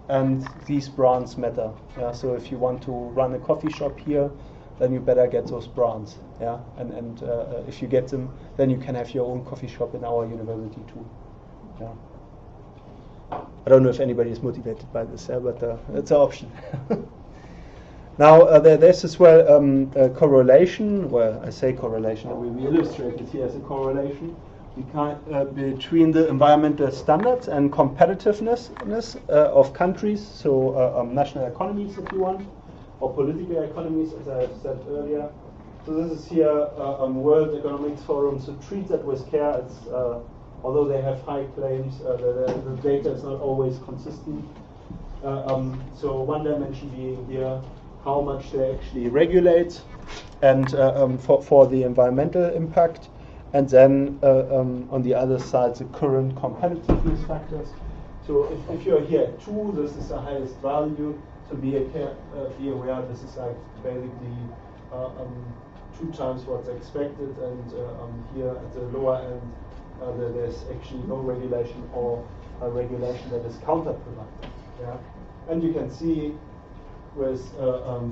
and these brands matter. So if you want to run a coffee shop here, then you better get those brands. And if you get them, then you can have your own coffee shop in our university too. I don't know if anybody is motivated by this, but it's an option. Now there's as well a correlation. Well, I say correlation. We illustrate it here as a correlation between the environmental standards and competitiveness of countries. So national economies, if you want, or political economies, as I have said earlier. So this is here World Economic Forum. So treat that with care. It's although they have high claims, the data is not always consistent. So one dimension being here how much they actually regulate, and for the environmental impact, and then on the other side the current competitiveness factors. So if you're here at 2, this is the highest value. So be aware this is like basically 2 times what's expected, and here at the lower end there's actually no regulation or a regulation that is counterproductive. And you can see with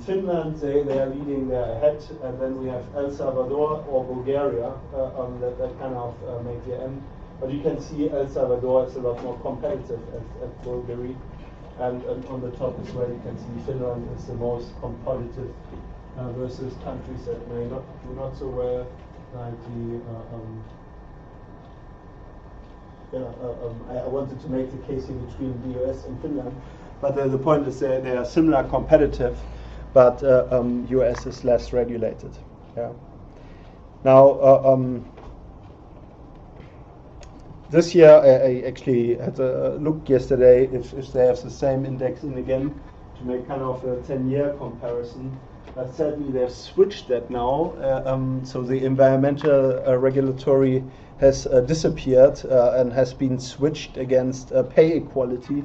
Finland, they are leading, they're ahead, and then we have El Salvador or Bulgaria that kind of make the end. But you can see El Salvador is a lot more competitive at Bulgaria. And on the top as well, you can see Finland is the most competitive versus countries that may do not so well, like I wanted to make the case in between the US and Finland, but the point is they are similar competitive, but US is less regulated. Now, this year I actually had a look yesterday if they have the same index in again to make kind of a 10-year comparison. But sadly they've switched that now, so the environmental regulatory has disappeared and has been switched against pay equality,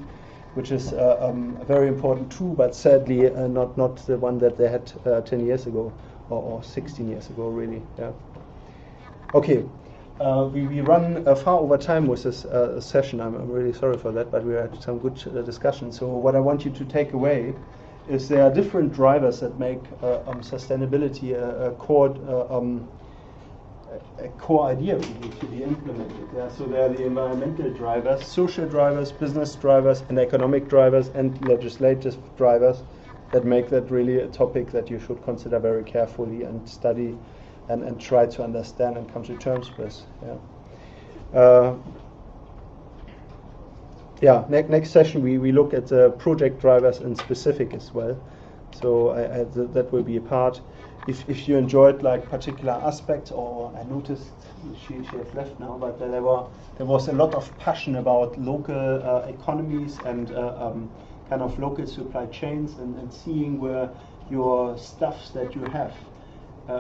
which is a very important tool, but sadly not the one that they had 10 years ago or 16 years ago, really. Okay. We run far over time with this session. I'm really sorry for that, but we had some good discussion. So what I want you to take away is there are different drivers that make sustainability a core idea really to be implemented. So there are the environmental drivers, social drivers, business drivers, and economic drivers, and legislative drivers that make that really a topic that you should consider very carefully and study and try to understand and come to terms with. Next session we look at the project drivers in specific as well. So that will be a part. If you enjoyed like particular aspects, or I noticed she has left now, but there was a lot of passion about local economies and kind of local supply chains and seeing where your stuffs that you have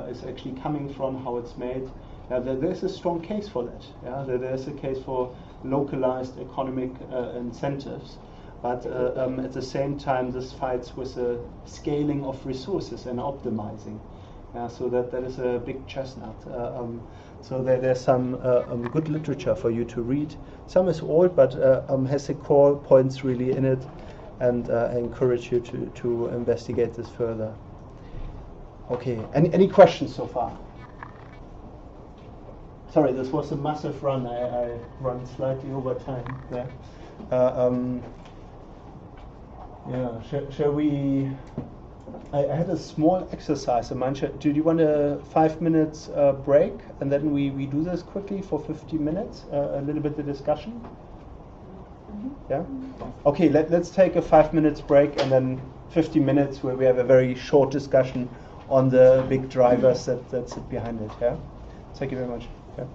is actually coming from, how it's made. There's a strong case for that. There's a case for localized economic incentives, but at the same time, this fights with the scaling of resources and optimizing. So that is a big chestnut. So there's some good literature for you to read. Some is old, but has the core points really in it, and I encourage you to investigate this further. Okay, any questions so far? Sorry, this was a massive run. I run slightly over time there. Shall we? I had a small exercise. Do you want a 5 minutes break, and then we do this quickly for 15 minutes? A little bit of discussion. Yeah. Okay. Let's take a 5 minutes break, and then 15 minutes where we have a very short discussion on the big drivers that sit behind it. Yeah. Thank you very much. Yeah.